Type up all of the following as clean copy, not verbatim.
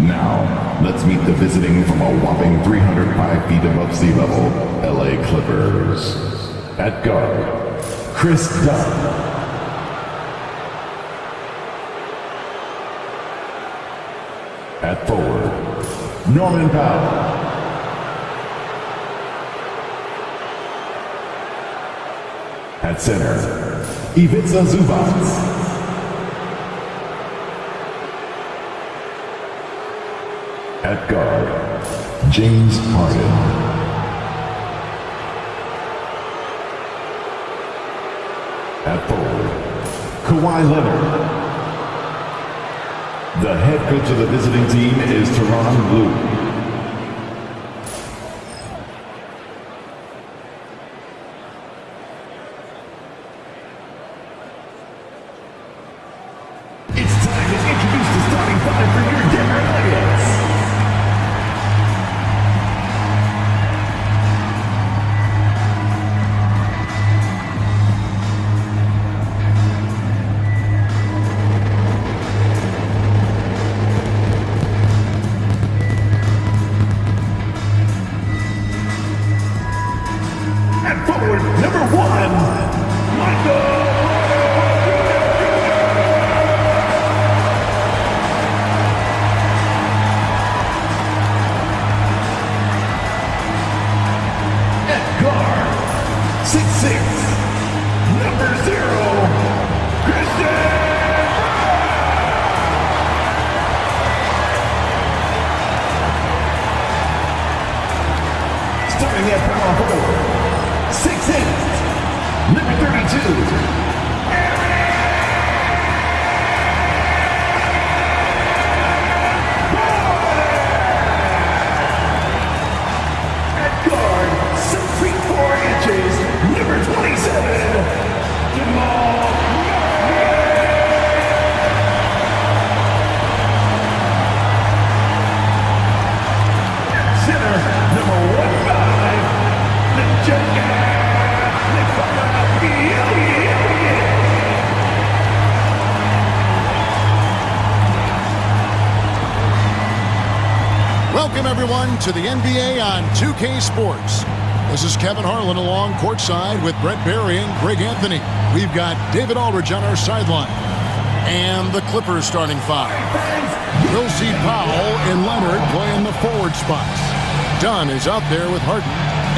Now, let's meet the visiting from a whopping 305 feet above sea level, LA Clippers. At guard, Chris Dunn. At forward, Norman Powell. At center, Ivica Zubac. At guard, James Harden. At forward, Kawhi Leonard. The head coach of the visiting team is Teron Blue. It's time to introduce the starting five for your Denver Nuggets. At forward, number one, Michael. At guard, 6'6", number 0, Christian. Starting at power forward, 6'8", number 32, at guard, 6 feet 4 inches, number 27, Jamal Murray. At center, number 15, the Joker. Welcome, everyone, to the NBA on 2K Sports. This is Kevin Harlan along courtside with Brett Barry and Greg Anthony. We've got David Aldridge on our sideline. And the Clippers starting five. We'll see Powell and Leonard playing the forward spots. Dunn is out there with Harden.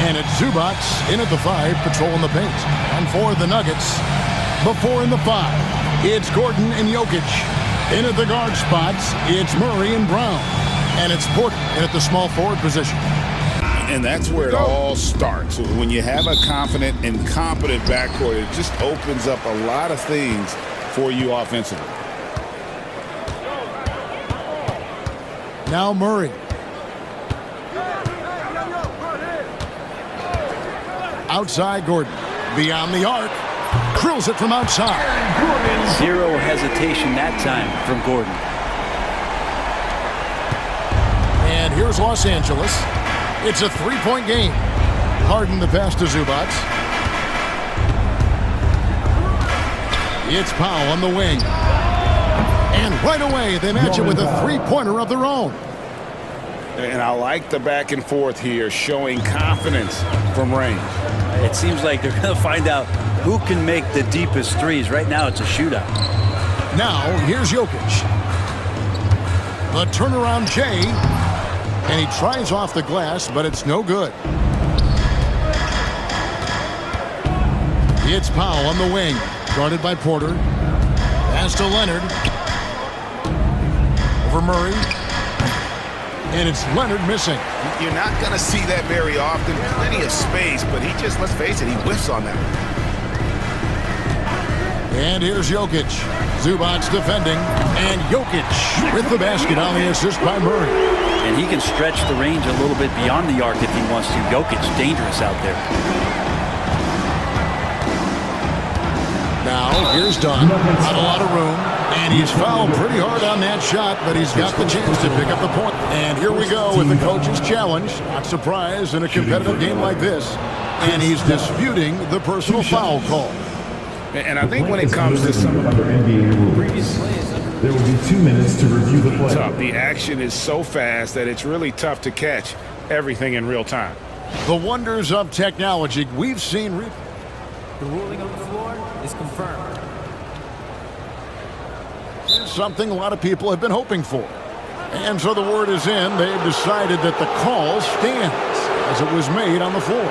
And it's Zubac in at the 5, patrolling the paint. And for the Nuggets, before in the 5, it's Gordon and Jokic. In at the guard spots, it's Murray and Brown. And it's Porter in at the small forward position. And that's where it all starts. When you have a confident and competent backcourt, it just opens up a lot of things for you offensively. Now Murray. Outside Gordon. Beyond the arc. Drills it from outside. Zero hesitation that time from Gordon. And here's Los Angeles. It's a 3-point game. Harden the pass to Zubac. It's Powell on the wing. And right away they match it with a 3-pointer of their own. And I like the back and forth here, showing confidence from range. It seems like they're going to find out who can make the deepest threes. Right now it's a shootout. Now here's Jokic. The turnaround Jay. And he tries off the glass, but it's no good. It's Powell on the wing. Guarded by Porter. Pass to Leonard. Over Murray. And it's Leonard missing. You're not going to see that very often. Plenty of space, but he just, let's face it, he whiffs on that. And here's Jokic. Zubac defending. And Jokic with the basket on the assist by Murray. And he can stretch the range a little bit beyond the arc if he wants to. Jokic's dangerous out there. Now, here's Dunn. Not a lot of room. And he's fouled pretty hard on that shot, but he's got the chance to pick up the point. And here we go with the coach's challenge. Not surprised in a competitive game like this. And he's disputing the personal foul call. And I think when it comes to some of the previous plays, There will be 2 minutes to review the play. Tough. The action is so fast that it's really tough to catch everything in real time. The wonders of technology we've seen. The ruling on the floor is confirmed. Something a lot of people have been hoping for. And so the word is in. They've decided that the call stands as it was made on the floor.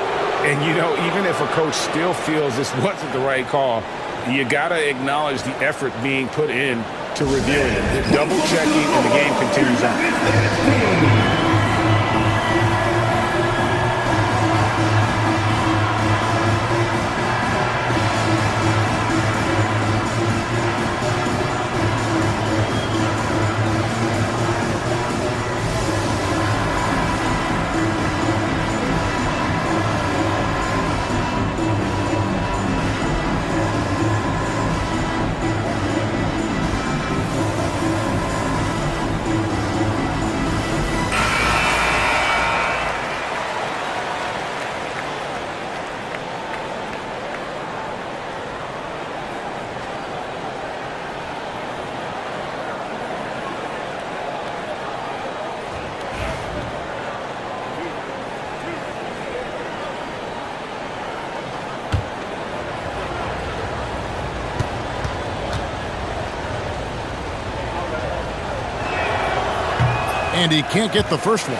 And, you know, even if a coach still feels this wasn't the right call, you got to acknowledge the effort being put in to reviewing it. Double-checking, and the game continues on. And he can't get the first one.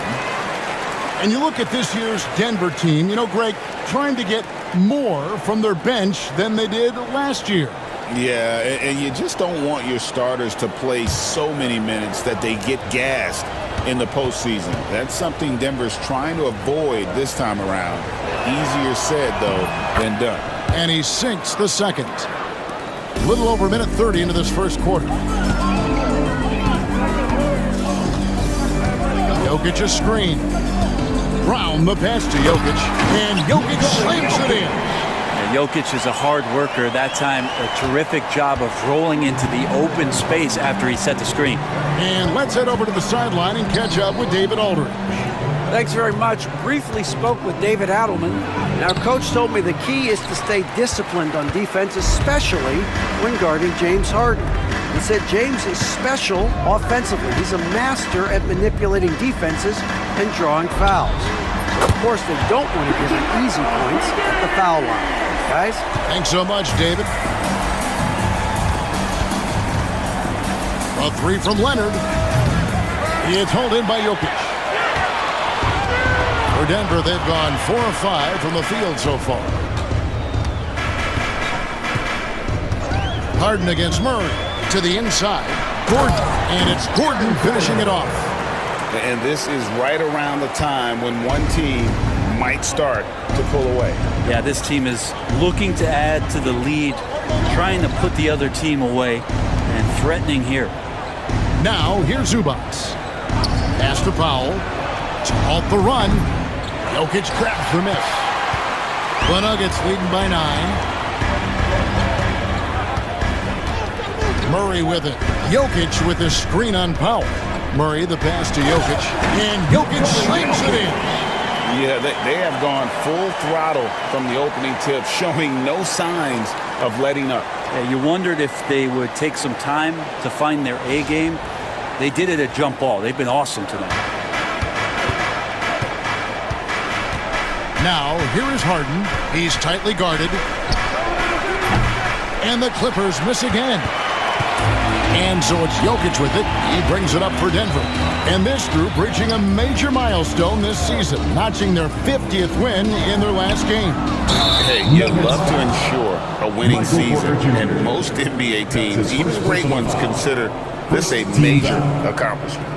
And you look at this year's Denver team, you know, Greg, trying to get more from their bench than they did last year. Yeah, and you just don't want your starters to play so many minutes that they get gassed in the postseason. That's something Denver's trying to avoid this time around. Easier said, though, than done. And he sinks the second. A little over a minute 30 into this first quarter. Jokic a screen. Brown the pass to Jokic. And Jokic slams it in. And Jokic is a hard worker. That time, a terrific job of rolling into the open space after he set the screen. And let's head over to the sideline and catch up with David Aldridge. Thanks very much. Briefly spoke with David Adelman. Now, Coach told me the key is to stay disciplined on defense, especially when guarding James Harden. He said James is special offensively. He's a master at manipulating defenses and drawing fouls. Of course, they don't want to give him easy points at the foul line. Guys? Thanks so much, David. A three from Leonard. It's hauled in by Jokic. For Denver, they've gone 4 of 5 from the field so far. Harden against Murray. To the inside. Gordon. And it's Gordon finishing it off. And this is right around the time when one team might start to pull away. Yeah, this team is looking to add to the lead, trying to put the other team away, and threatening here. Now, here's Zubac. Pass to Powell. To halt the run. Jokic grabs the miss. The Nuggets leading by 9. Murray with it. Jokic with the screen on Powell. Murray the pass to Jokic. And Jokic slams it in. Yeah, they have gone full throttle from the opening tip, showing no signs of letting up. Yeah, you wondered if they would take some time to find their A game. They did it at jump ball. They've been awesome tonight. Now, here is Harden. He's tightly guarded. And the Clippers miss again. And so it's Jokic with it. He brings it up for Denver. And this group reaching a major milestone this season, notching their 50th win in their last game. Hey, you'd love to ensure a winning season, and most NBA teams, even great ones, consider this a major accomplishment.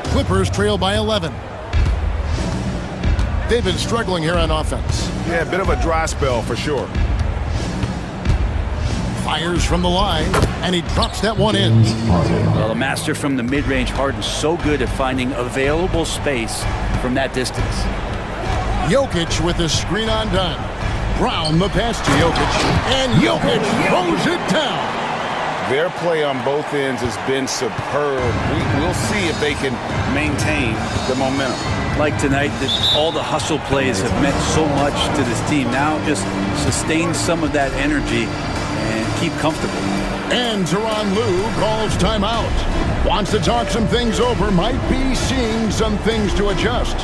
Clippers trail by 11. They've been struggling here on offense. Yeah, a bit of a dry spell for sure. Fires from the line, and he drops that one in. Well, a master from the mid-range. Harden so good at finding available space from that distance. Jokic with the screen undone. Brown the pass to Jokic, and Jokic throws it down. Their play on both ends has been superb. We'll see if they can maintain the momentum. Like tonight, all the hustle plays have meant so much to this team. Now just sustain some of that energy keep comfortable. And Tyronn Lue calls timeout. Wants to talk some things over. Might be seeing some things to adjust.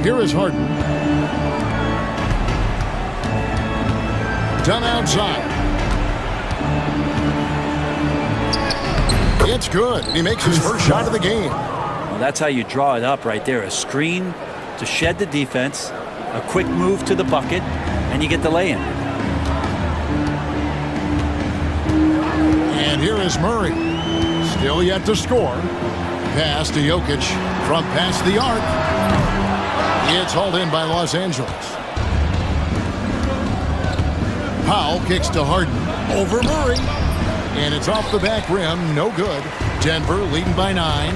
Here is Harden. Done outside. It's good. He makes his first shot of the game. Well, that's how you draw it up right there. A screen to shed the defense, a quick move to the bucket, and you get the lay-in. And here is Murray. Still yet to score. Pass to Jokic from past the arc. It's hauled in by Los Angeles. Powell kicks to Harden. Over Murray. And it's off the back rim. No good. Denver leading by 9.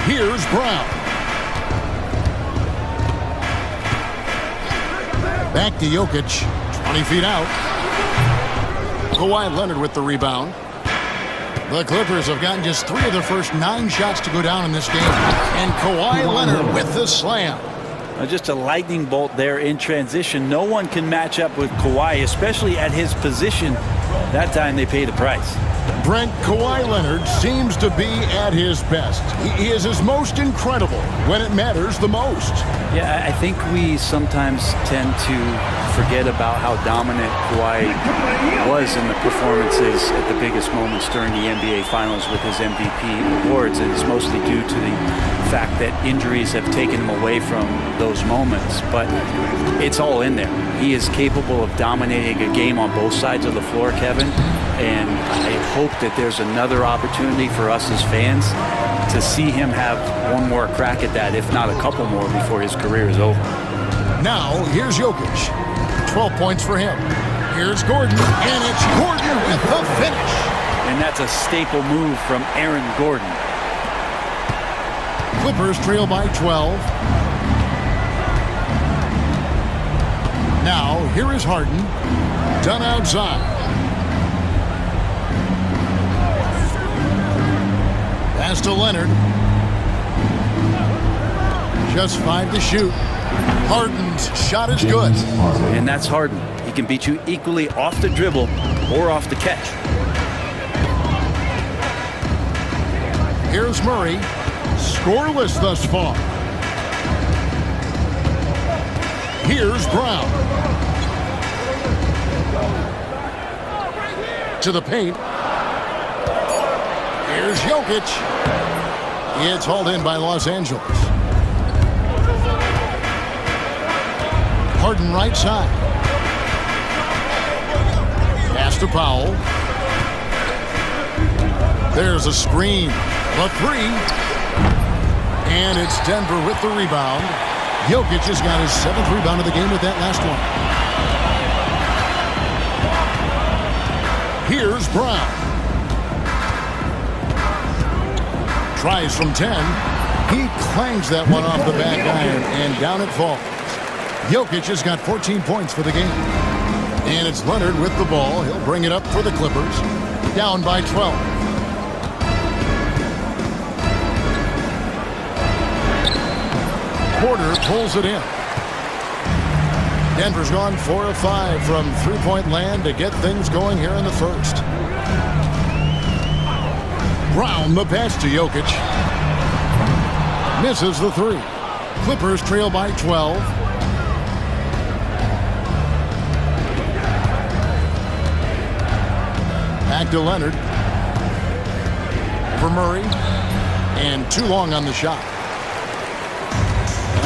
Here's Brown. Back to Jokic. 20 feet out. Kawhi Leonard with the rebound. The Clippers have gotten just 3 of their first 9 shots to go down in this game. And Kawhi Leonard with the slam. Just a lightning bolt there in transition. No one can match up with Kawhi, especially at his position. That time they pay the price. Brent, Kawhi Leonard seems to be at his best. He is his most incredible when it matters the most. Yeah, I think we sometimes tend to forget about how dominant Kawhi was in the performances at the biggest moments during the NBA Finals with his MVP awards, and it's mostly due to the fact that injuries have taken him away from those moments. But it's all in there. He is capable of dominating a game on both sides of the floor, Kevin, and I hope that there's another opportunity for us as fans to see him have one more crack at that, if not a couple more, before his career is over. Now, here's Jokic. 12 points for him. Here's Gordon, and it's Gordon with the finish. And that's a staple move from Aaron Gordon. Clippers trail by 12. Now, here is Harden. Done outside. Pass to Leonard. Just 5 to shoot. Harden's shot is good. And that's Harden. He can beat you equally off the dribble or off the catch. Here's Murray. Scoreless thus far. Here's Brown. To the paint. Here's Jokic. It's hauled in by Los Angeles. Harden right side. Pass to Powell. There's a screen. A 3. And it's Denver with the rebound. Jokic has got his 7th rebound of the game with that last one. Here's Brown. Tries from 10. He clangs that one off the back iron, and down it falls. Jokic has got 14 points for the game. And it's Leonard with the ball. He'll bring it up for the Clippers. Down by 12. Porter pulls it in. Denver's gone 4 of 5 from three-point land to get things going here in the first. Brown the pass to Jokic. Misses the 3. Clippers trail by 12. Back to Leonard. For Murray. And too long on the shot.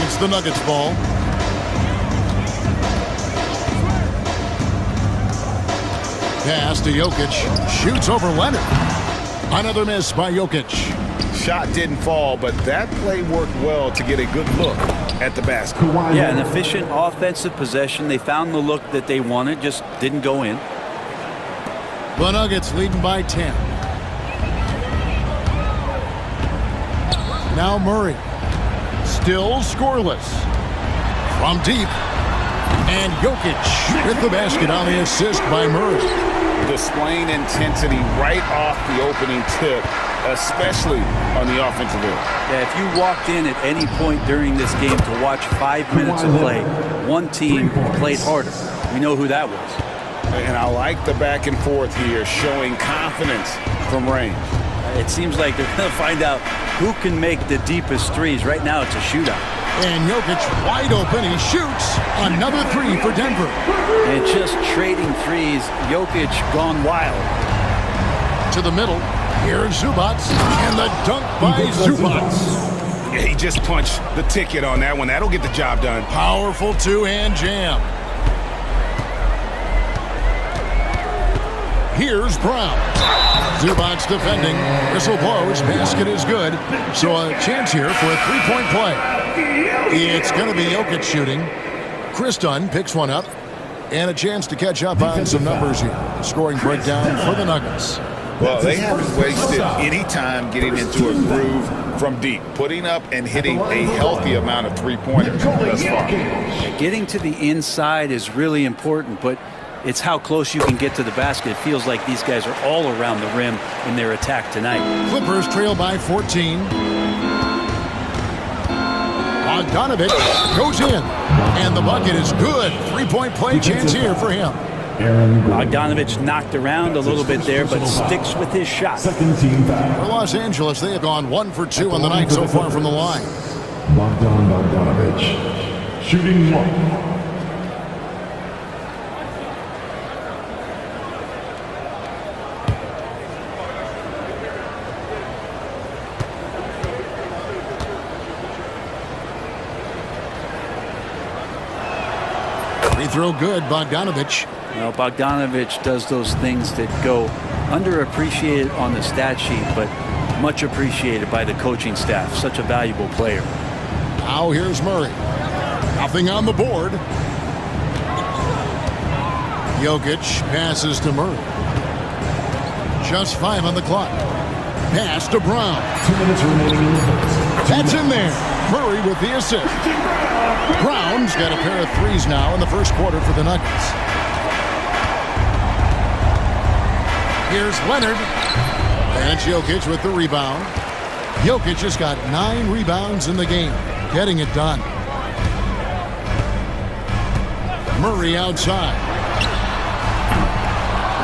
It's the Nuggets ball. Pass to Jokic. Shoots over Leonard. Another miss by Jokic. Shot didn't fall, but that play worked well to get a good look at the basket. Yeah, an efficient offensive possession. They found the look that they wanted, just didn't go in. The Nuggets leading by 10. Now Murray. Still scoreless. From deep. And Jokic with the basket on the assist by Murray. Displaying intensity right off the opening tip, especially on the offensive end. Yeah, if you walked in at any point during this game to watch 5 minutes of play, one team played harder. We know who that was. And I like the back and forth here, showing confidence from range. It seems like they're going to find out who can make the deepest threes. Right now, it's a shootout. And Jokic wide open. He shoots another three for Denver. And just trading threes, Jokic gone wild. To the middle. Here's Zubac. And the dunk by Zubac. Yeah, he just punched the ticket on that one. That'll get the job done. Powerful two-hand jam. Here's Brown. Zubac defending. Whistle blows. Basket is good. So a chance here for a three-point play. It's going to be Jokic shooting. Chris Dunn picks one up. And a chance to catch up on some numbers here. Scoring breakdown for the Nuggets. Well, they haven't wasted any time getting into a groove from deep, putting up and hitting a healthy amount of three-pointers thus far. Getting to the inside is really important, but it's how close you can get to the basket. It feels like these guys are all around the rim in their attack tonight. Clippers trail by 14. Bogdanovich goes in, and the bucket is good. Three-point play chance here for him. Bogdanovich knocked around a little bit there, but sticks with his shot. Second team foul. For Los Angeles, they have gone 1 for 2 on the night so far from the line. Bogdanovich shooting one. Free throw good, Bogdanovich. Well, Bogdanovich does those things that go underappreciated on the stat sheet, but much appreciated by the coaching staff. Such a valuable player. Now here's Murray. Nothing on the board. Jokic passes to Murray. Just 5 on the clock. Pass to Brown. 2 minutes remaining in the first. That's in there. Murray with the assist. Brown's got a pair of threes now in the first quarter for the Nuggets. Here's Leonard. And Jokic with the rebound. Jokic has got 9 rebounds in the game, getting it done. Murray outside.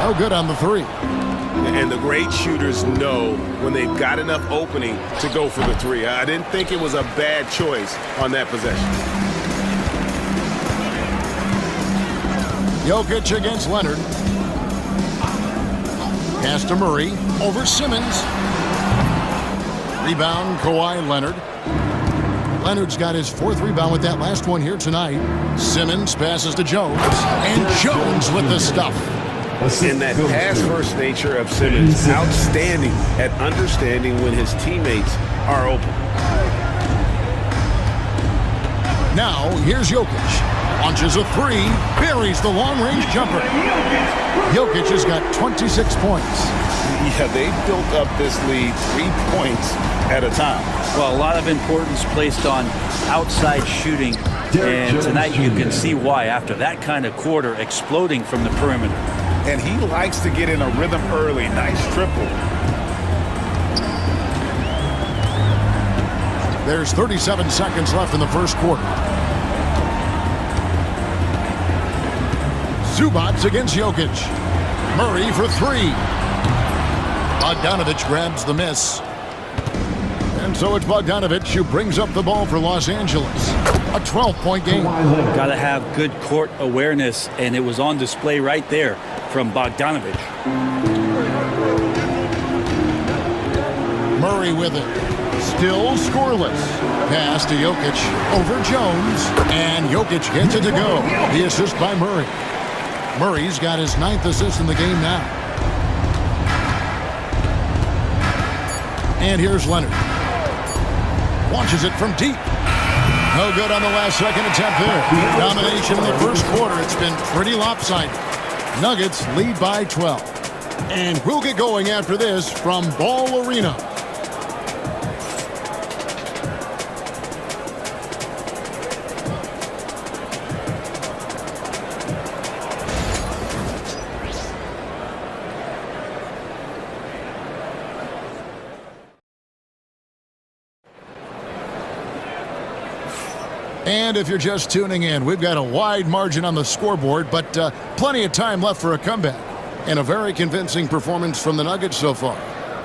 No good on the three. And the great shooters know when they've got enough opening to go for the three. I didn't think it was a bad choice on that possession. Jokic against Leonard. Pass to Murray. Over Simmons. Rebound, Kawhi Leonard. Leonard's got his 4th rebound with that last one here tonight. Simmons passes to Jones. And Jones with the stuff. And that pass-first nature of Simmons, outstanding at understanding when his teammates are open. Now, here's Jokic. Launches a three, buries the long-range jumper. Jokic has got 26 points. Yeah, they built up this lead 3 points at a time. Well, a lot of importance placed on outside shooting, and tonight you can see why after that kind of quarter exploding from the perimeter. And he likes to get in a rhythm early. Nice triple. There's 37 seconds left in the first quarter. Zubac against Jokic. Murray for 3. Bogdanovich grabs the miss. And so it's Bogdanovich who brings up the ball for Los Angeles. A 12-point game. Got to have good court awareness, and it was on display right there from Bogdanovich. Murray with it. Still scoreless. Pass to Jokic over Jones. And Jokic gets it to go. The assist by Murray. Murray's got his 9th assist in the game now. And here's Leonard. Launches it from deep. No good on the last second attempt there. Domination in the first quarter. It's been pretty lopsided. Nuggets lead by 12. And we'll get going after this from Ball Arena. And if you're just tuning in, we've got a wide margin on the scoreboard, but plenty of time left for a comeback. And a very convincing performance from the Nuggets so far.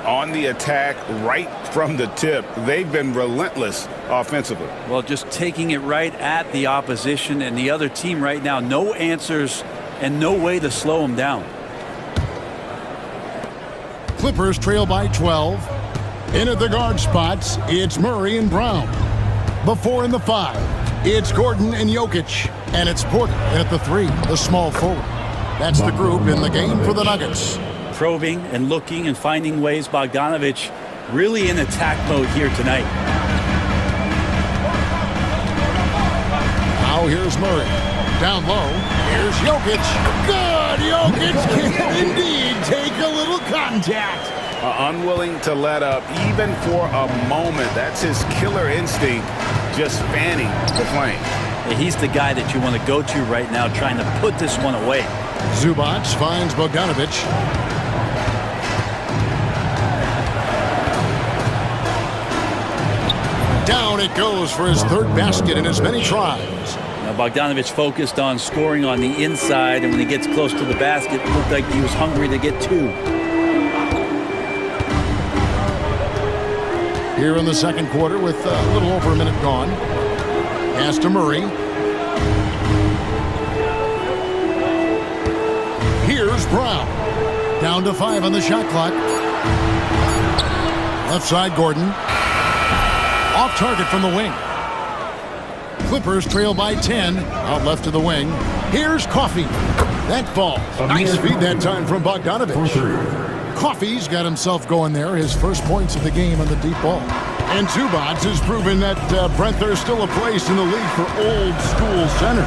On the attack, right from the tip, they've been relentless offensively. Well, just taking it right at the opposition and the other team right now. No answers and no way to slow them down. Clippers trail by 12. In at the guard spots, it's Murray and Brown. The 4 and the 5. It's Gordon and Jokic, and it's Porter at the 3, the small forward. That's the group in the game for the Nuggets. Probing and looking and finding ways. Bogdanovich really in attack mode here tonight. Now here's Murray. Down low, here's Jokic. Good! Jokic can indeed take a little contact. Unwilling to let up even for a moment. That's his killer instinct, just fanning the flame. He's the guy that you want to go to right now, trying to put this one away. Zubac finds Bogdanovich. Down it goes for his third basket in as many tries. Now Bogdanovich focused on scoring on the inside, and when he gets close to the basket, it looked like he was hungry to get 2. Here in the second quarter with a little over a minute gone. Pass to Murray. Here's Brown. Down to 5 on the shot clock. Left side, Gordon. Off target from the wing. Clippers trail by 10. Out left to the wing. Here's Coffey. That falls. Nice feed that time from Bogdanovich. Coffey's got himself going there. His first points of the game on the deep ball. And Zubac has proven that, Brent, there's still a place in the league for old school center.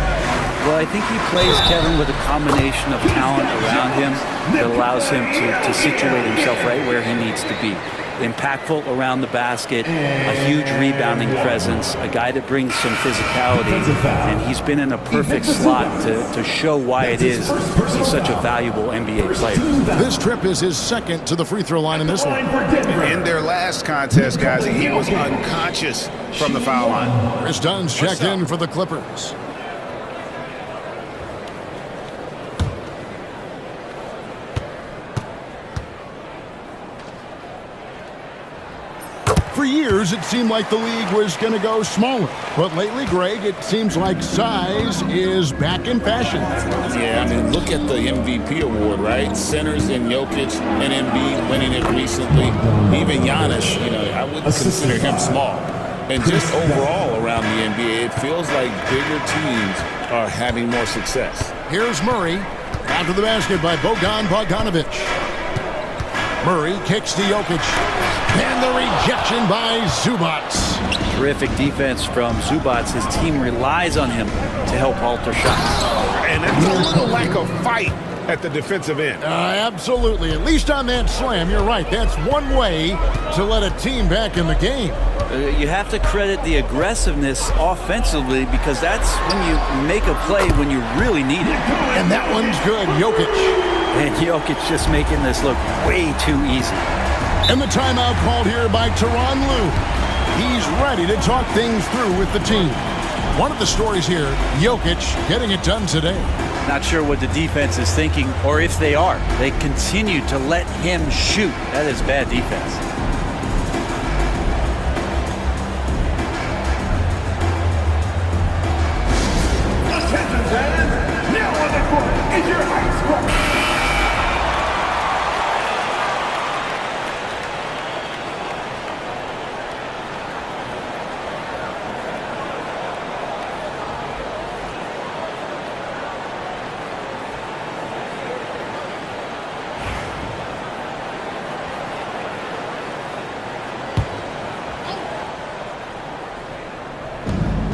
Well, I think he plays, Kevin, with a combination of talent around him that allows him to situate himself right where he needs to be. Impactful around the basket, a huge rebounding presence, a guy that brings some physicality, and he's been in a perfect slot to show why it is he's such a valuable NBA player. This trip is his second to the free throw line in this one. In their last contest, guys, he was unconscious from the foul line. Chris Dunn's checked in for the Clippers. For years, it seemed like the league was going to go smaller. But lately, Greg, it seems like size is back in fashion. Yeah, I mean, look at the MVP award, right? Centers in Jokic and Embiid winning it recently. Even Giannis, I wouldn't consider him small. And just overall around the NBA, it feels like bigger teams are having more success. Here's Murray. After the basket by Bogdanovich. Murray kicks to Jokic. And the rejection by Zubac. Terrific defense from Zubac. His team relies on him to help alter shots. And it's a little lack of fight at the defensive end. Absolutely. At least on that slam, you're right. That's one way to let a team back in the game. You have to credit the aggressiveness offensively, because that's when you make a play when you really need it. And that one's good. Jokic. And Jokic just making this look way too easy. And the timeout called here by Tyronn Lue. He's ready to talk things through with the team. One of the stories here, Jokic getting it done today. Not sure what the defense is thinking, or if they are. They continue to let him shoot. That is bad defense. Attention fans, now on the court is your high score.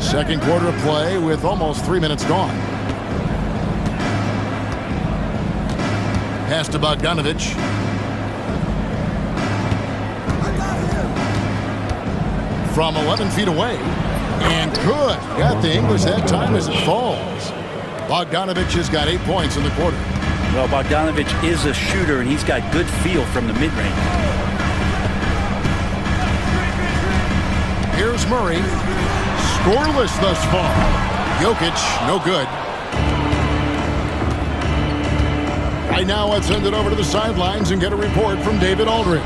Second quarter of play with almost 3 minutes gone. Pass to Bogdanovich. From 11 feet away. And good. Got the English that time as it falls. Bogdanovich has got 8 points in the quarter. Well, Bogdanovich is a shooter, and he's got good feel from the mid-range. Here's Murray. Scoreless thus far. Jokic, no good. Right now, let's send it over to the sidelines and get a report from David Aldridge.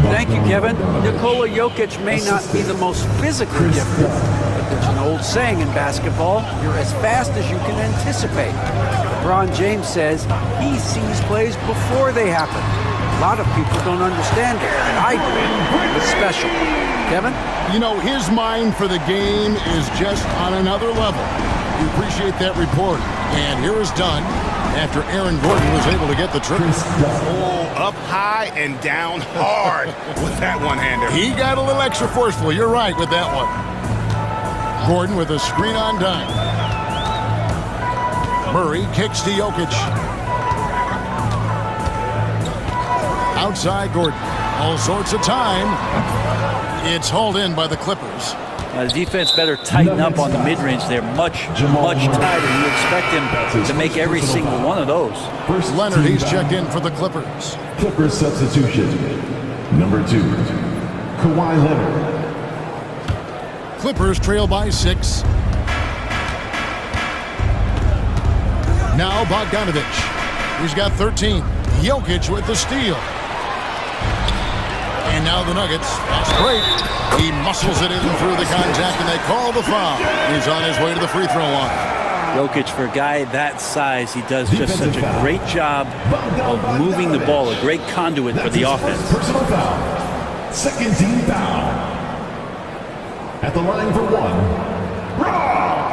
Thank you, Kevin. Nikola Jokic may not be the most physically gifted, but there's an old saying in basketball, you're as fast as you can anticipate. LeBron James says he sees plays before they happen. A lot of people don't understand it, and I do. It's special. Kevin? You know, his mind for the game is just on another level. We appreciate that report. And here is done after Aaron Gordon was able to get the triple. Oh, up high and down hard with that one-hander. He got a little extra forceful. You're right with that one. Gordon with a screen on dime. Murray kicks to Jokic. Outside Gordon. All sorts of time. It's hauled in by the Clippers. The defense better tighten up on the mid-range. They're much tighter. You expect him to make every single one of those. First Leonard, he's checked in for the Clippers. Clippers substitution. Number 2, Kawhi Leonard. Clippers trail by 6. Now Bogdanovich. He's got 13. Jokic with the steal. And now the Nuggets. That's great. He muscles it in through the contact, and they call the foul. He's on his way to the free throw line. Jokic, for a guy that size, he does just such a great job of moving the ball, a great conduit for the offense. Personal foul. Second team foul. At the line for 1, Raw.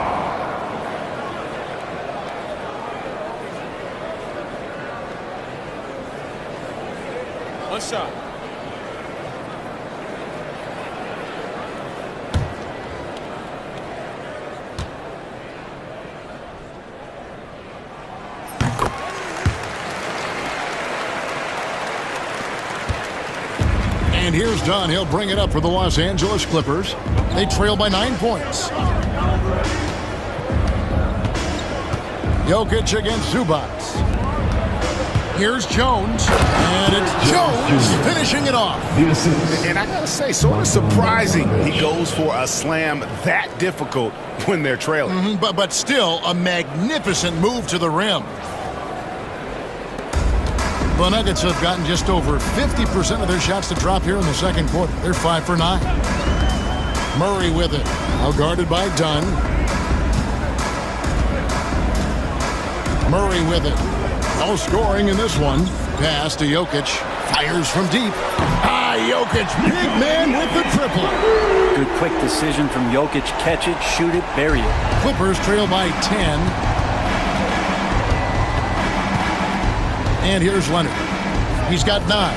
One shot. And here's Dunn. He'll bring it up for the Los Angeles Clippers. They trail by 9 points. Jokic against Zubac. Here's Jones. And it's Jones finishing it off. And I gotta say, sort of surprising he goes for a slam that difficult when they're trailing. But still a magnificent move to the rim. The Nuggets have gotten just over 50% of their shots to drop here in the second quarter. They're 5 for 9. Murray with it. Now guarded by Dunn. Murray with it. No scoring in this one. Pass to Jokic. Fires from deep. Jokic, big man with the triple. Good quick decision from Jokic. Catch it, shoot it, bury it. Clippers trail by 10. And here's Leonard. He's got 9.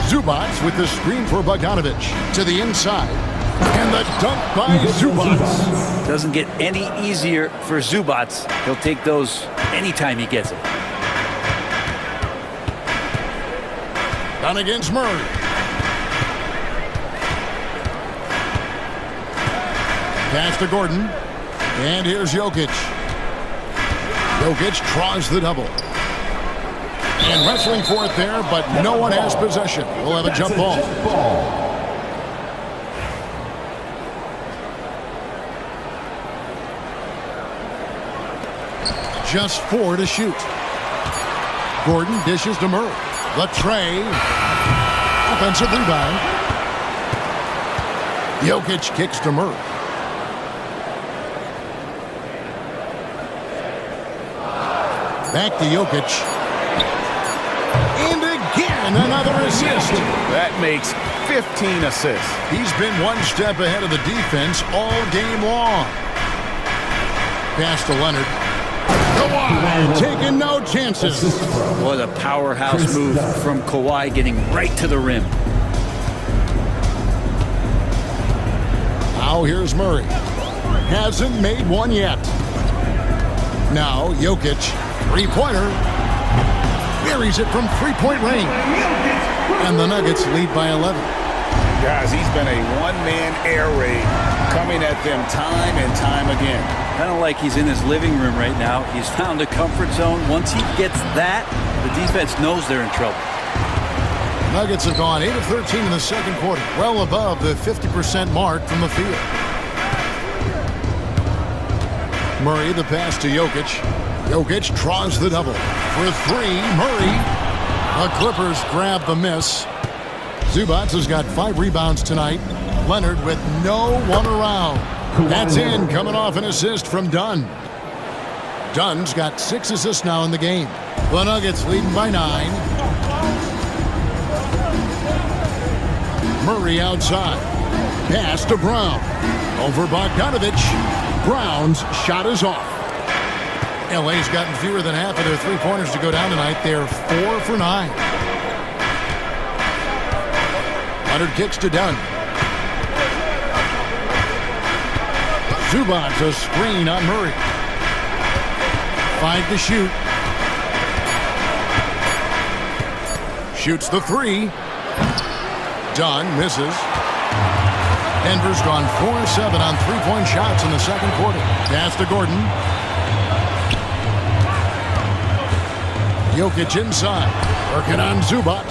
Zubac with the screen for Bogdanovich to the inside. And the dunk by Zubac. Doesn't get any easier for Zubac. He'll take those anytime he gets it. Down against Murray. Pass to Gordon. And here's Jokic. Jokic draws the double. And wrestling for it there, but no one has possession. We'll have a jump ball. Just 4 to shoot. Gordon dishes to Murray. The tray. Offensive rebound. Jokic kicks to Murray. Back to Jokic. And again, another assist. That makes 15 assists. He's been one step ahead of the defense all game long. Pass to Leonard. Kawhi taking no chances. What a powerhouse move from Kawhi, getting right to the rim. Now here's Murray. Hasn't made one yet. Now Jokic. Three-pointer. Buries it from three-point range. And the Nuggets lead by 11. Guys, he's been a one-man air raid coming at them time and time again. Kind of like he's in his living room right now. He's found a comfort zone. Once he gets that, the defense knows they're in trouble. Nuggets have gone 8 of 13 in the second quarter, well above the 50% mark from the field. Murray, the pass to Jokic. Jokic draws the double. For three, Murray. The Clippers grab the miss. Zubac has got 5 rebounds tonight. Leonard with no one around. That's in, coming off an assist from Dunn. Dunn's got 6 assists now in the game. The Nuggets leading by 9. Murray outside. Pass to Brown. Over Bogdanovich. Brown's shot is off. LA's gotten fewer than half of their three-pointers to go down tonight. They're 4 for 9. Leonard kicks to Dunn. Zubac a screen on Murray. 5 to shoot. Shoots the 3. Dunn misses. Denver's gone 4-7 on three-point shots in the second quarter. Pass to Gordon. Jokic inside. Working on Zubac.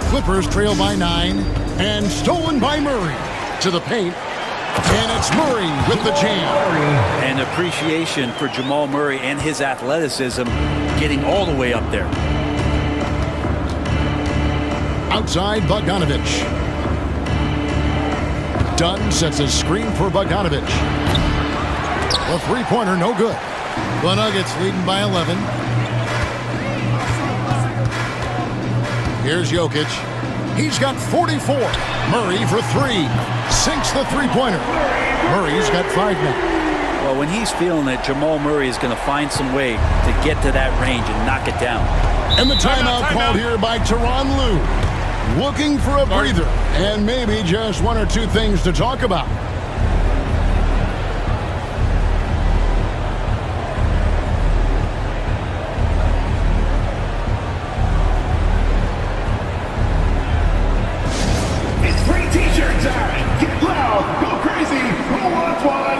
Clippers trail by 9 and stolen by Murray. To the paint. And it's Murray with the jam. And appreciation for Jamal Murray and his athleticism getting all the way up there. Outside Bogdanovich. Dunn sets a screen for Bogdanovich. The three-pointer no good. The Nuggets leading by 11. Here's Jokic. He's got 44. Murray for 3. Sinks the three-pointer. Murray's got 5 now. Well, when he's feeling it, Jamal Murray is going to find some way to get to that range and knock it down. And the timeout called here by Tyronn Lue. Looking for a breather and maybe just 1 or 2 things to talk about. It's free t-shirt time. Get loud, go crazy, roll on twine.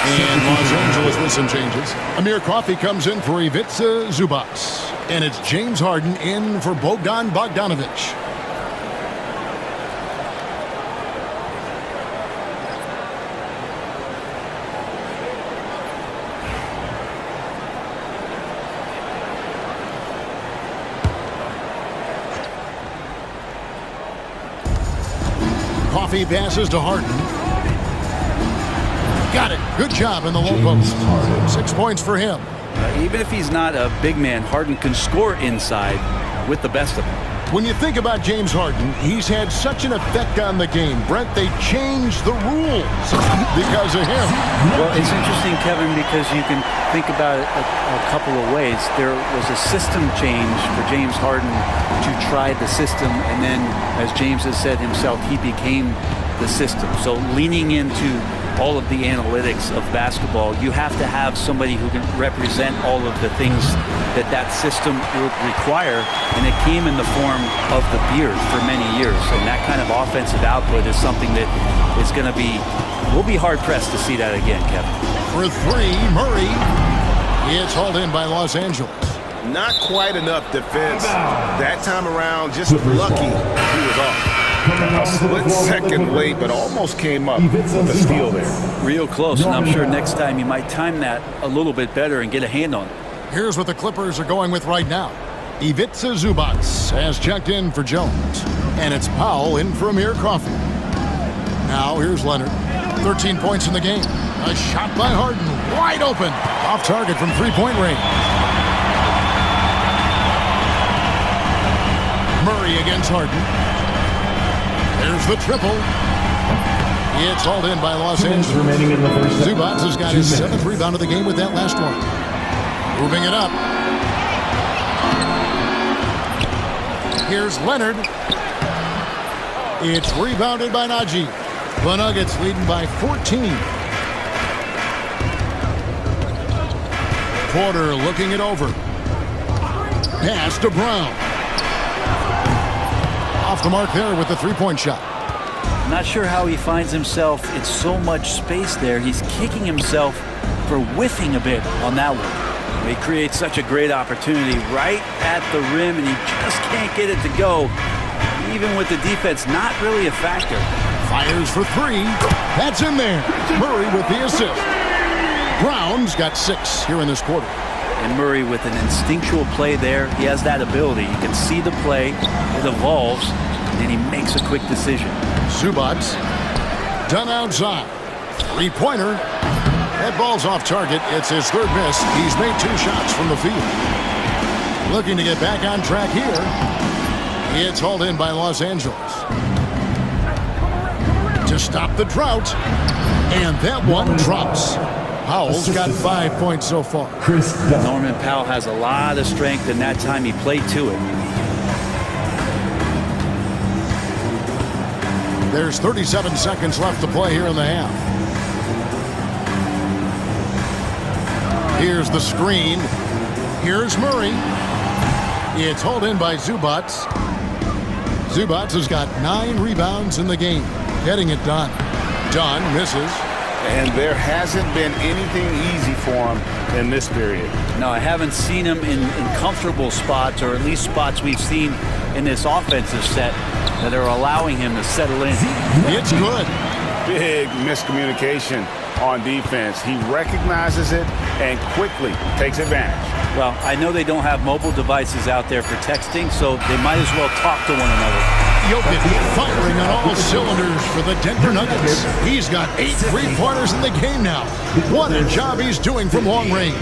And Los Angeles with some changes. Amir Coffey comes in for Ivica Zubac. And it's James Harden in for Bogdan Bogdanovich. Coffey passes to Harden. Got it. Good job in the low post. 6 points for him. Even if he's not a big man, Harden can score inside with the best of them. When you think about James Harden, he's had such an effect on the game. Brent, they changed the rules because of him. Well, it's interesting, Kevin, because you can think about it a couple of ways. There was a system change for James Harden to try the system, and then, as James has said himself, he became the system. So leaning into all of the analytics of basketball, you have to have somebody who can represent all of the things that system would require, and it came in the form of the Beard for many years. And that kind of offensive output is something that is going to be, we'll be hard-pressed to see that again, Kevin. For 3, Murray. It's hauled in by Los Angeles. Not quite enough defense that time around. Just lucky he was off. A split second late, but almost came up with a steal there. Real close, and I'm sure next time you might time that a little bit better and get a hand on it. Here's what the Clippers are going with right now. Ivica Zubac has checked in for Jones. And it's Powell in for Amir Coffey. Now here's Leonard. 13 points in the game. A shot by Harden. Wide open. Off target from three-point range. Murray against Harden. There's the triple. It's hauled in by Los Angeles. Remaining in the first half. Zubats has got his 7th rebound of the game with that last one. Moving it up. Here's Leonard. It's rebounded by Najee. The Nuggets leading by 14. Porter looking it over. Pass to Brown. Off the mark there with the three-point shot. Not sure how he finds himself in so much space there. He's kicking himself for whiffing a bit on that one. He creates such a great opportunity right at the rim, and he just can't get it to go, even with the defense not really a factor. Fires for three. That's in there. Murray with the assist. Brown's got 6 here in this quarter. And Murray with an instinctual play there. He has that ability. You can see the play. It evolves, and then he makes a quick decision. Zubats done outside. Three-pointer. That ball's off target. It's his 3rd miss. He's made 2 shots from the field. Looking to get back on track here. It's hauled in by Los Angeles. To stop the drought. And that one drops. Powell's got 5 points so far. Norman Powell has a lot of strength, and that time he played to it. There's 37 seconds left to play here in the half. Here's the screen. Here's Murray. It's hauled in by Zubats. Zubats has got 9 rebounds in the game. Getting it done. Dunn misses. And there hasn't been anything easy for him in this period. No, I haven't seen him in comfortable spots, or at least spots we've seen in this offensive set that are allowing him to settle in. It's good. Big miscommunication on defense. He recognizes it and quickly takes advantage. Well, I know they don't have mobile devices out there for texting, so they might as well talk to one another. Jokic firing on all cylinders for the Denver Nuggets. He's got 8 3-pointers in the game now. What a job he's doing from long range.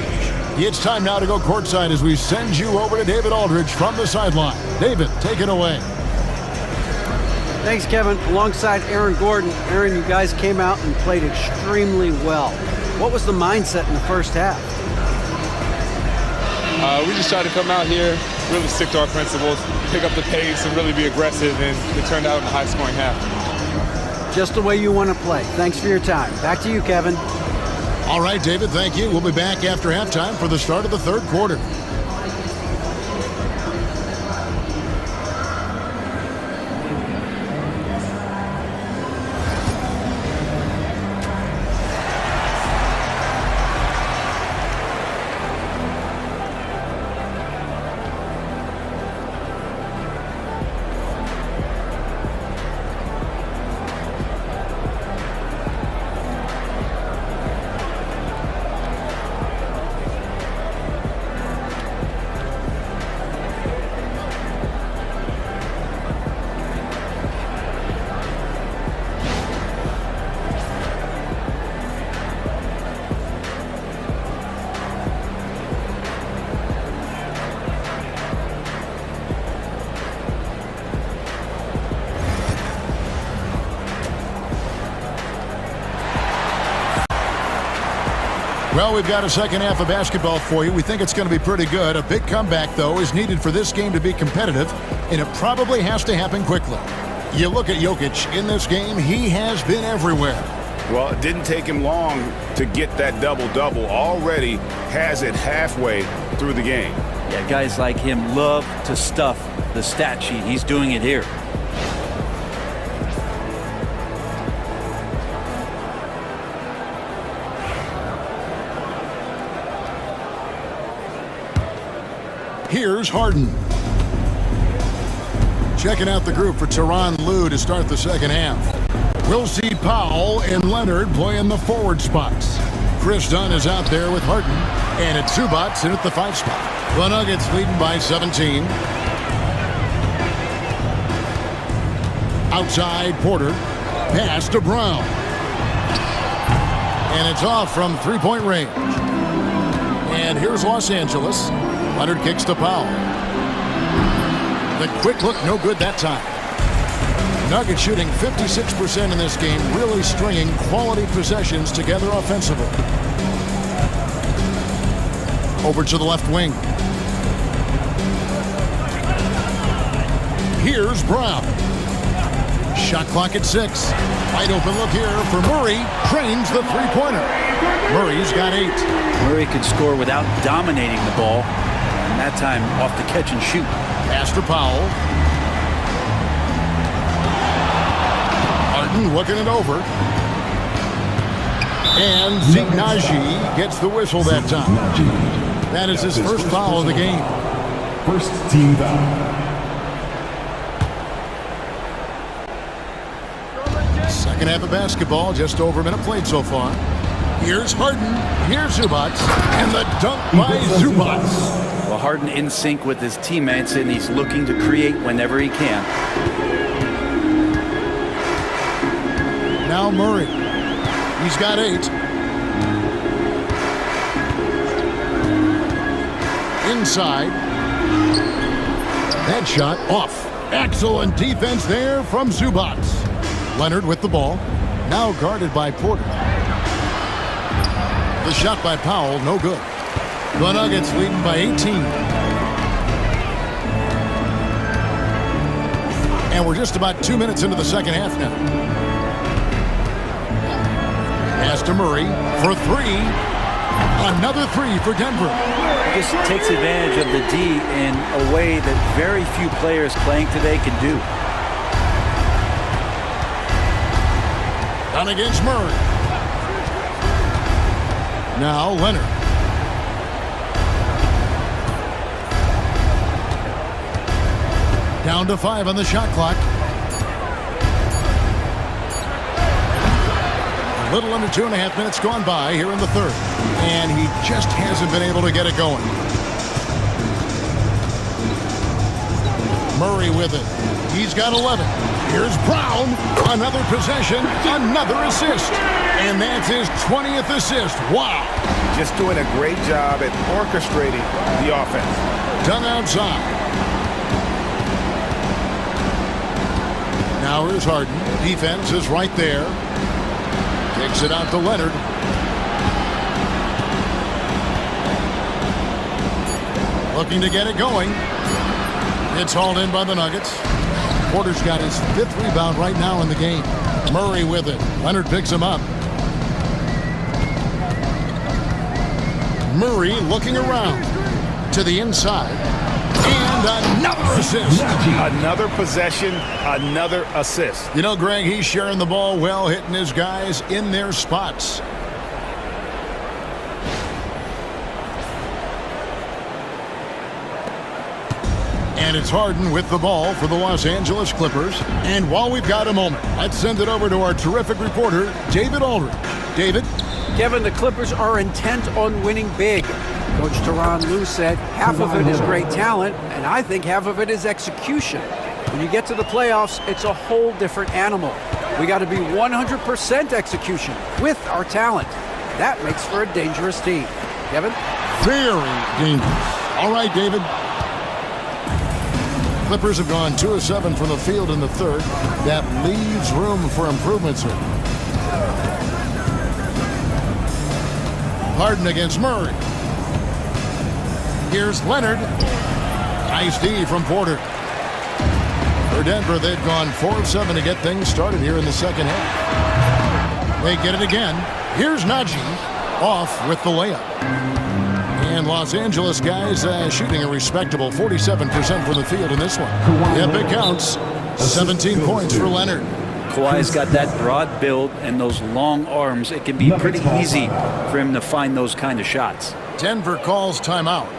It's time now to go courtside as we send you over to David Aldridge from the sideline. David, take it away. Thanks, Kevin. Alongside Aaron Gordon. Aaron, you guys came out and played extremely well. What was the mindset in the first half? We just tried to come out here, really stick to our principles, pick up the pace, and really be aggressive, and it turned out in a high-scoring half. Just the way you want to play. Thanks for your time. Back to you, Kevin. All right, David, thank you. We'll be back after halftime for the start of the 3rd quarter. Well, we've got a second half of basketball for you. We think it's going to be pretty good. A big comeback, though, is needed for this game to be competitive, and it probably has to happen quickly. You look at Jokic in this game, he has been everywhere. Well, it didn't take him long to get that double-double. Already has it halfway through the game. Yeah, guys like him love to stuff the stat sheet. He's doing it here. Here's Harden. Checking out the group for Tyronn Lue to start the second half. We'll see Powell and Leonard playing the forward spots. Chris Dunn is out there with Harden, and it's Zubats in at the 5 spot. The Nuggets leading by 17. Outside Porter. Pass to Brown. And it's off from three-point range. And here's Los Angeles. Leonard kicks to Powell. The quick look, no good that time. Nuggets shooting 56% in this game, really stringing quality possessions together offensively. Over to the left wing. Here's Brown. Shot clock at 6. Wide open look here for Murray. Trains the three-pointer. Murray's got 8. Murray could score without dominating the ball, and that time off the catch and shoot. Pass to Powell. Harden looking it over. And Zignaji gets the whistle that time. That is his first foul of the game. First team foul. Second half of basketball, just over a minute played so far. Here's Harden, here's Zubac, and the dunk by Zubac. Well, Harden in sync with his teammates, and he's looking to create whenever he can. Now Murray, he's got 8. Inside, that shot off. Excellent defense there from Zubac. Leonard with the ball, now guarded by Porter. The shot by Powell, no good. The Nuggets leading by 18. And we're just about 2 minutes into the second half now. Pass to Murray for 3. Another 3 for Denver. This takes advantage of the D in a way that very few players playing today can do. Down against Murray. Now Leonard. Down to 5 on the shot clock. A little under 2.5 minutes gone by here in the third. And he just hasn't been able to get it going. Murray with it. He's got 11. Here's Brown. Another possession, another assist. And that's his 20th assist. Wow. Just doing a great job at orchestrating the offense. Done outside. Now here's Harden. Defense is right there. Kicks it out to Leonard. Looking to get it going. It's hauled in by the Nuggets. Porter's got his 5th rebound right now in the game. Murray with it. Leonard picks him up. Murray looking around to the inside. And another assist. Another possession, another assist. You know, Greg, he's sharing the ball well, hitting his guys in their spots. And it's Harden with the ball for the Los Angeles Clippers. And while we've got a moment, let's send it over to our terrific reporter, David Aldridge. David? Kevin, the Clippers are intent on winning big. Coach Tyronn Lue said half of it is great talent, and I think half of it is execution. When you get to the playoffs, it's a whole different animal. We got to be 100% execution with our talent. That makes for a dangerous team. Kevin? Very dangerous. All right, David. Clippers have gone 2 of 7 from the field in the third. That leaves room for improvement, sir. Harden against Murray. Here's Leonard. Nice D from Porter. For Denver, they've gone 4 of 7 to get things started here in the second half. They get it again. Here's Najee off with the layup. And Los Angeles guys shooting a respectable 47% from the field in this one. Yep, it counts. 17 points for Leonard. Kawhi's got that broad build and those long arms. It can be pretty easy for him to find those kind of shots. Denver calls timeout.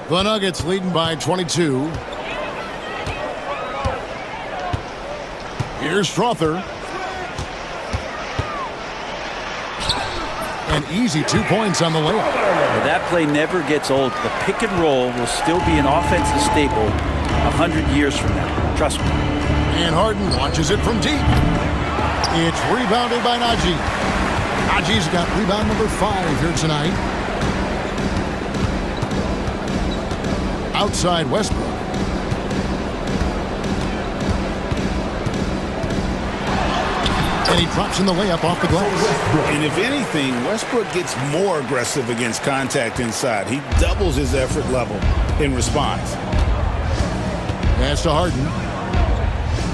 The Nuggets leading by 22. Here's Strother. An easy 2 points on the layup. Well, that play never gets old. The pick and roll will still be an offensive staple 100 years from now. Trust me. And Harden launches it from deep. It's rebounded by Najee. Najee's got rebound number 5 here tonight. Outside Westbrook. And he drops in the layup off the glass. And if anything, Westbrook gets more aggressive against contact inside. He doubles his effort level in response. Pass to Harden.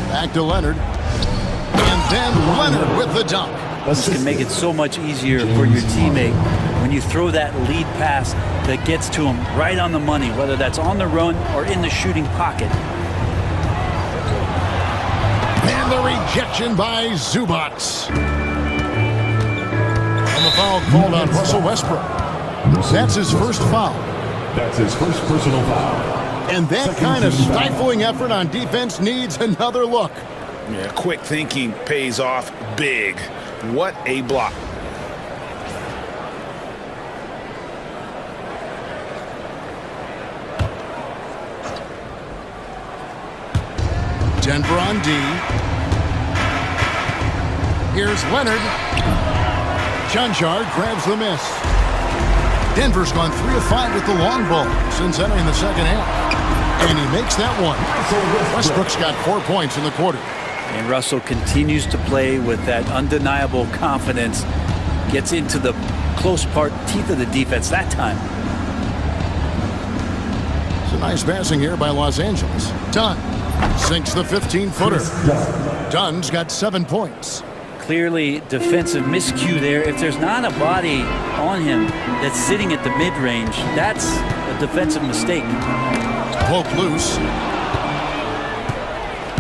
Back to Leonard. And then Leonard with the dunk. This can make it so much easier for your teammate when you throw that lead pass that gets to him right on the money, whether that's on the run or in the shooting pocket. And the rejection by Zubac. And the foul called on Russell Westbrook. That's his first foul. That's his first personal foul. And that kind of stifling effort on defense needs another look. Yeah, quick thinking pays off big. What a block. Denver on D. Here's Leonard. Junchard grabs the miss. Denver's gone 3 of 5 with the long ball since entering the second half. And he makes that one. Westbrook's got 4 points in the quarter. And Russell continues to play with that undeniable confidence. Gets into the close part, teeth of the defense that time. It's a nice passing here by Los Angeles. Dunn sinks the 15-footer. Dunn's got 7 points. Clearly defensive miscue there. If there's not a body on him that's sitting at the mid-range, that's a defensive mistake. Poke loose.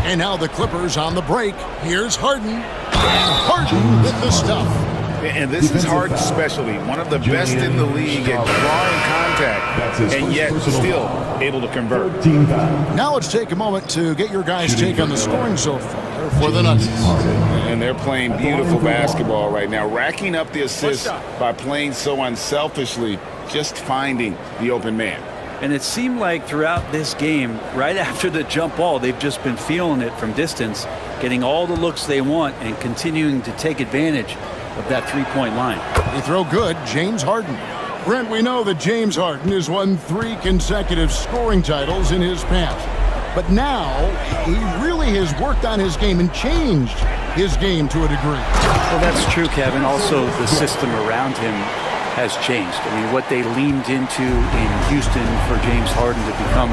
And now the Clippers on the break. Here's Harden. And Harden with the stuff. And this is Harden's specialty. One of the best in the league at drawing contact, and yet still able to convert. Now let's take a moment to get your guys' take on the scoring so far for the Nuggets. And they're playing beautiful basketball right now, racking up the assists by playing so unselfishly, just finding the open man. And it seemed like throughout this game, right after the jump ball, they've just been feeling it from distance, getting all the looks they want and continuing to take advantage of that three-point line. They throw good, James Harden. Brent, we know that James Harden has won 3 consecutive scoring titles in his past. But now, he really has worked on his game and changed his game to a degree. Well, that's true, Kevin. Also, the system around him has changed. I mean, what they leaned into in Houston for James Harden to become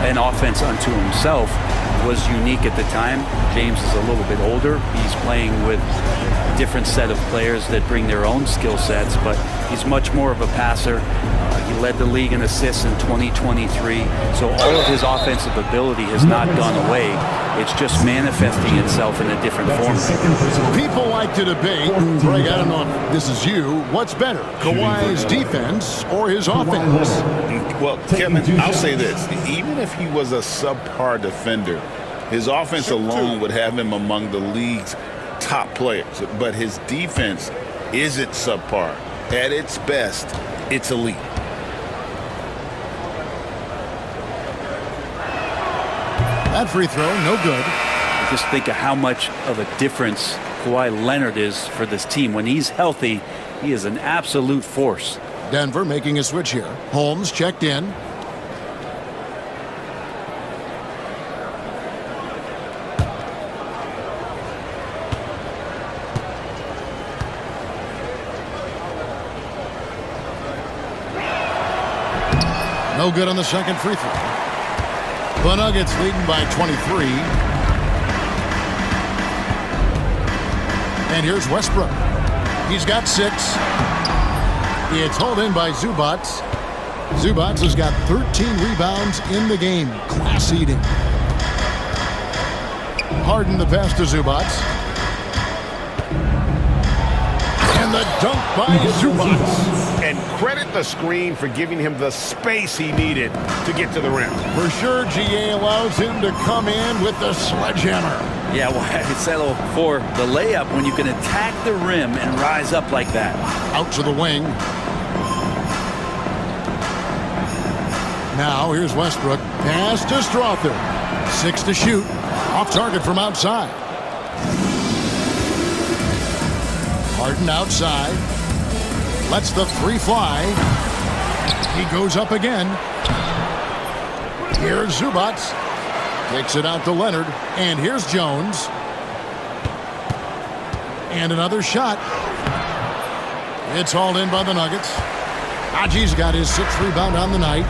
an offense unto himself was unique at the time. James is a little bit older. He's playing with a different set of players that bring their own skill sets, but he's much more of a passer. He led the league in assists in 2023, so all of his offensive ability has not gone away. It's just manifesting itself in a different form. People like to debate, Greg, I don't know if this is you, what's better, Kawhi's defense or his offense? Well, Kevin, I'll say this. Even if he was a subpar defender, his offense alone would have him among the league's top players. But his defense isn't subpar. At its best, it's elite. That free throw, no good. Just think of how much of a difference Kawhi Leonard is for this team. When he's healthy, he is an absolute force. Denver making a switch here. Holmes checked in. No good on the second free throw. The Nuggets leading by 23. And here's Westbrook. He's got 6. It's hauled in by Zubac. Zubac has got 13 rebounds in the game. Class eating. Harden the pass to Zubac. And the dunk by Zubac. And credit the screen for giving him the space he needed to get to the rim. For sure, GA allows him to come in with the sledgehammer. Yeah, why settle for the layup when you can attack the rim and rise up like that? Out to the wing. Now here's Westbrook. Pass to Strother. 6 to shoot. Off target from outside. Harden outside. Lets the three fly. He goes up again. Here's Zubac. Takes it out to Leonard. And here's Jones. And another shot. It's hauled in by the Nuggets. Haji's got his 6th rebound on the night.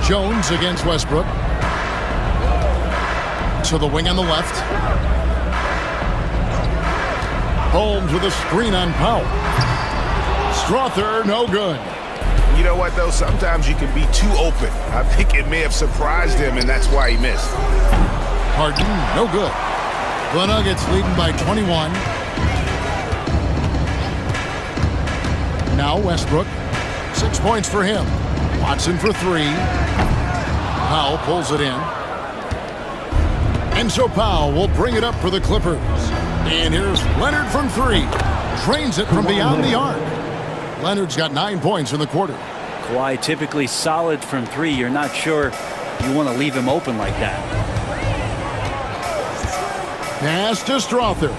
Jones against Westbrook. To the wing on the left. Holmes with a screen on Powell. Strother, no good. You know what, though? Sometimes you can be too open. I think it may have surprised him, and that's why he missed. Harden, no good. The Nuggets leading by 21. Now Westbrook. 6 points for him. Watson for 3. Powell pulls it in. And so Powell will bring it up for the Clippers. And here's Leonard from 3. Drains it from beyond the arc. Leonard's got 9 points in the quarter. Kawhi typically solid from 3. You're not sure you want to leave him open like that. Pass to Strother.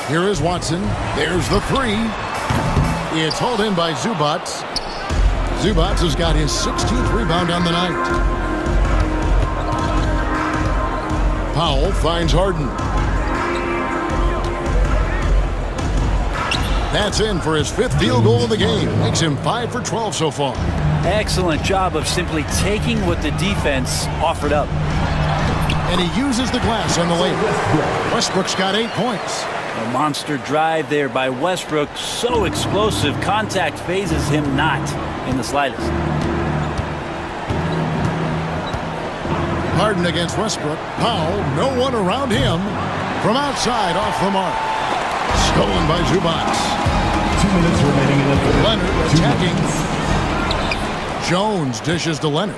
Here is Watson. There's the 3. It's hauled in by Zubac. Zubac has got his 16th rebound on the night. Powell finds Harden. That's in for his 5th field goal of the game. Makes him 5 for 12 so far. Excellent job of simply taking what the defense offered up. And he uses the glass on the layup. Westbrook's got 8 points. A monster drive there by Westbrook. So explosive. Contact phases him not in the slightest. Harden against Westbrook. Powell, no one around him. From outside, off the mark. Stolen by Zubac. 2 minutes remaining in the third. Leonard attacking. Jones dishes to Leonard.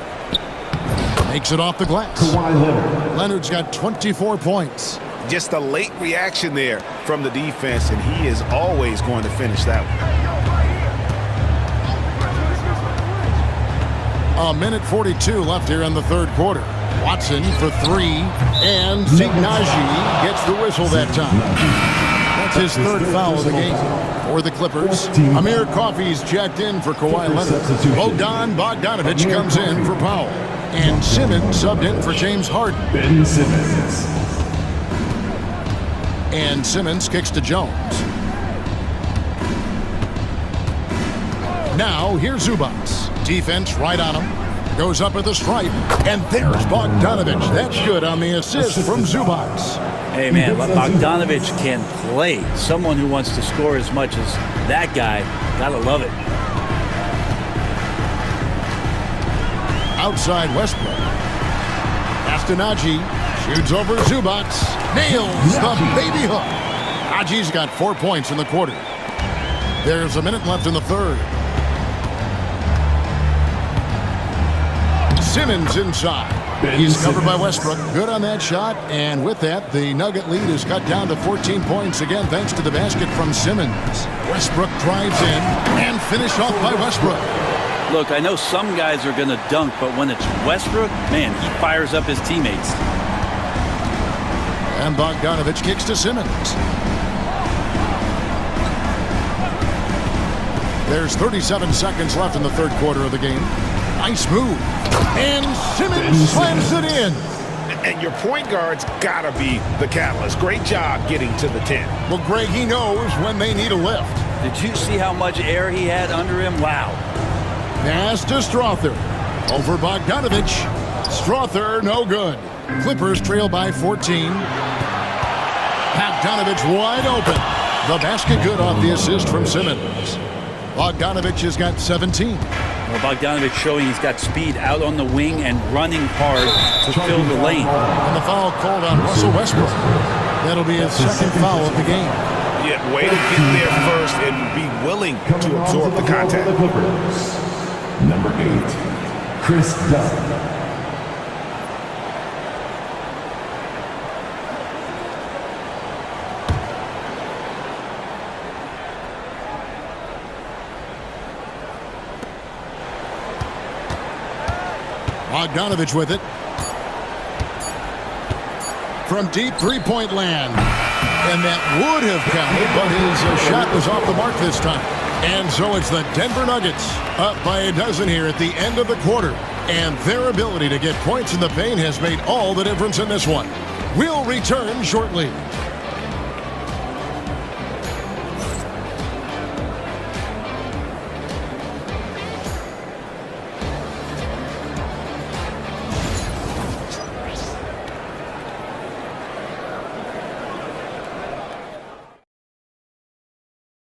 Makes it off the glass. Kawhi Leonard. Leonard's got 24 points. Just a late reaction there from the defense, and he is always going to finish that one. 1:42 left here in the third quarter. Watson for 3, and Zignaji gets the whistle that time. That's his 3rd foul of the game. For the Clippers, Amir Coffey's checked in for Kawhi Leonard. Bogdanovich comes in for Powell. And Simmons subbed in for James Harden. Ben Simmons. And Simmons kicks to Jones. Now here's Zubac. Defense right on him. Goes up at the stripe. And there's Bogdanovich. That's good on the assist from Zubac. Hey, man, Bogdanovich can play. Someone who wants to score as much as that guy, gotta love it. Outside Westbrook. Astanaji shoots over Zubac. Nails the baby hook. Haji's got 4 points in the quarter. There's a minute left in the third. Simmons inside. He's covered by Westbrook. Good on that shot. And with that, the Nugget lead is cut down to 14 points again thanks to the basket from Simmons. Westbrook drives in and finished off by Westbrook. Look, I know some guys are going to dunk, but when it's Westbrook, man, he fires up his teammates. And Bogdanovich kicks to Simmons. There's 37 seconds left in the third quarter of the game. Nice move. And Simmons slams it in. And your point guard's got to be the catalyst. Great job getting to the 10. Well, Greg, he knows when they need a lift. Did you see how much air he had under him? Wow. Pass to Strother. Over Bogdanovich. Strother, no good. Clippers trail by 14. Bogdanovich wide open. The basket good off the assist from Simmons. Bogdanovich has got 17. Well, Bogdanovich showing he's got speed out on the wing and running hard to fill the lane. And the foul called on Russell Westbrook. That'll be his second foul of the game. Yeah, way to get there first and be willing to absorb the contact. The Clippers. Number 8, Chris Dunn. Bogdanovich with it. From deep three-point land. And that would have counted, but his shot was off the mark this time. And so it's the Denver Nuggets up by a dozen here at the end of the quarter. And their ability to get points in the paint has made all the difference in this one. We'll return shortly.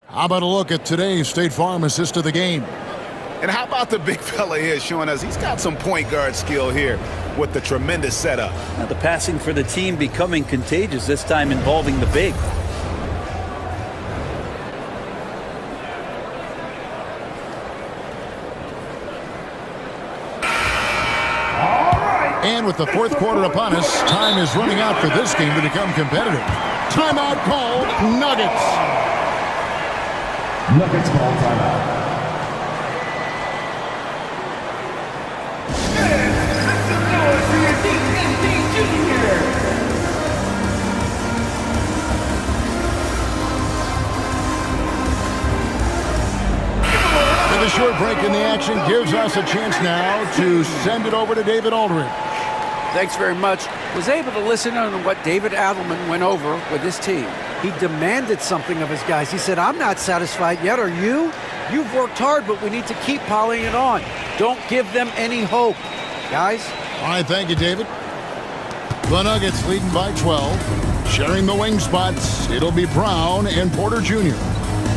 How about a look at today's State Farm assist of the game? And how about the big fella here showing us he's got some point guard skill here with the tremendous setup. Now the passing for the team becoming contagious, this time involving the big. And with the fourth quarter upon us, time is running out for this game to become competitive. Timeout called, Nuggets. Nuggets call timeout. The short break in the action gives us a chance now to send it over to David Aldridge. Thanks very much. Was able to listen on what David Adelman went over with his team. He demanded something of his guys. He said, I'm not satisfied yet. Are you? You've worked hard, but we need to keep piling it on. Don't give them any hope. Guys? All right, thank you, David. The Nuggets leading by 12. Sharing the wing spots, it'll be Brown and Porter Jr.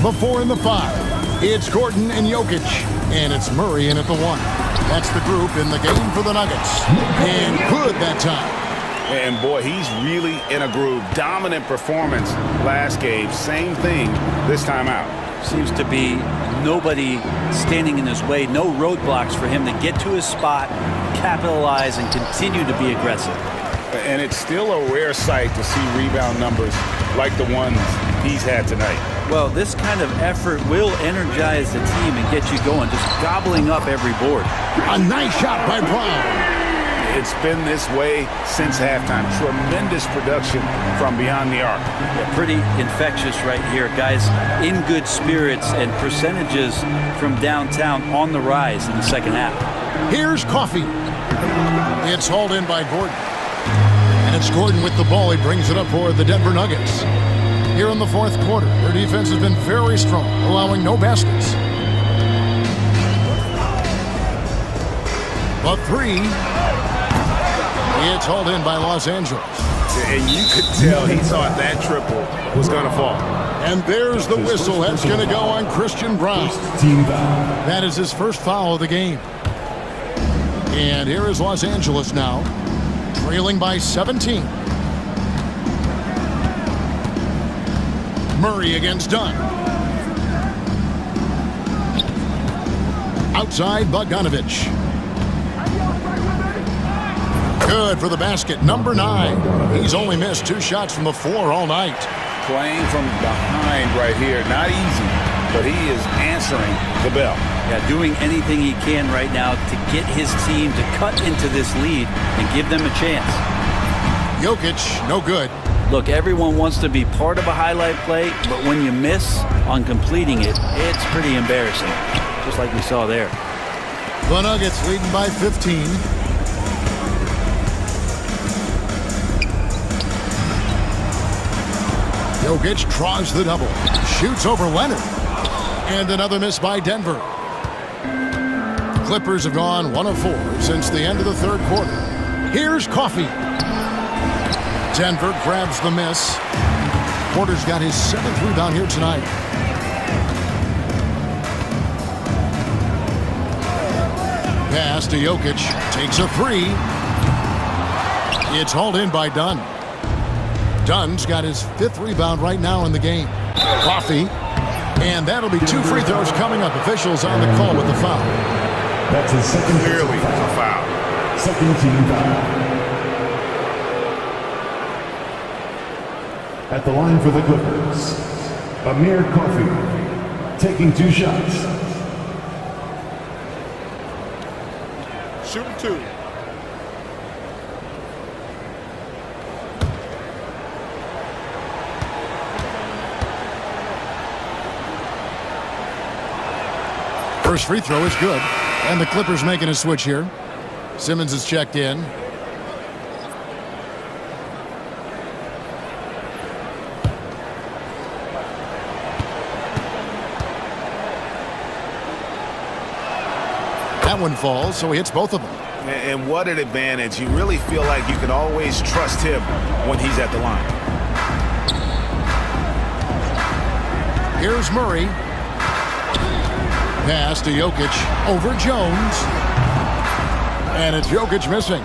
The 4 and the 5. It's Gordon and Jokic. And it's Murray in at the 1. That's the group in the game for the Nuggets. And good that time. And boy, he's really in a groove. Dominant performance last game. Same thing this time out. Seems to be nobody standing in his way. No roadblocks for him to get to his spot, capitalize, and continue to be aggressive. And it's still a rare sight to see rebound numbers like the ones he's had tonight. Well, this kind of effort will energize the team and get you going, just gobbling up every board. A nice shot by Brown. It's been this way since halftime. Tremendous production from beyond the arc. Yeah, pretty infectious right here. Guys in good spirits and percentages from downtown on the rise in the second half. Here's Coffey. It's hauled in by Gordon. And it's Gordon with the ball. He brings it up for the Denver Nuggets. Here in the fourth quarter, their defense has been very strong, allowing no baskets. The 3. It's hauled in by Los Angeles. And you could tell he thought that triple was going to fall. And there's the whistle. That's going to go on Christian Brown. That is his first foul of the game. And here is Los Angeles now, trailing by 17. Murray against Dunn. Outside, Bogdanovich. Good for the basket. Number 9. He's only missed 2 shots from the floor all night. Playing from behind right here. Not easy, but he is answering the bell. Yeah, doing anything he can right now to get his team to cut into this lead and give them a chance. Jokic, no good. Look, everyone wants to be part of a highlight play, but when you miss on completing it, it's pretty embarrassing, just like we saw there. The Nuggets leading by 15. Jokic draws the double. Shoots over Leonard. And another miss by Denver. Clippers have gone 1 of 4 since the end of the third quarter. Here's Coffey. Denver grabs the miss. Porter's got his 7th rebound here tonight. Pass to Jokic. Takes a 3. It's hauled in by Dunn. Dunn's got his 5th rebound right now in the game. Coffee. And that'll be 2 free throws coming up. Officials on the call with the foul. That's his second Clearly, it's a foul. Second team foul. At the line for the Clippers, Amir Coffey taking 2 shots. Shooting 2. First free throw is good. And the Clippers making a switch here. Simmons is checked in. That one falls, so he hits both of them. And what an advantage. You really feel like you can always trust him when he's at the line. Here's Murray. Pass to Jokic over Jones. And it's Jokic missing.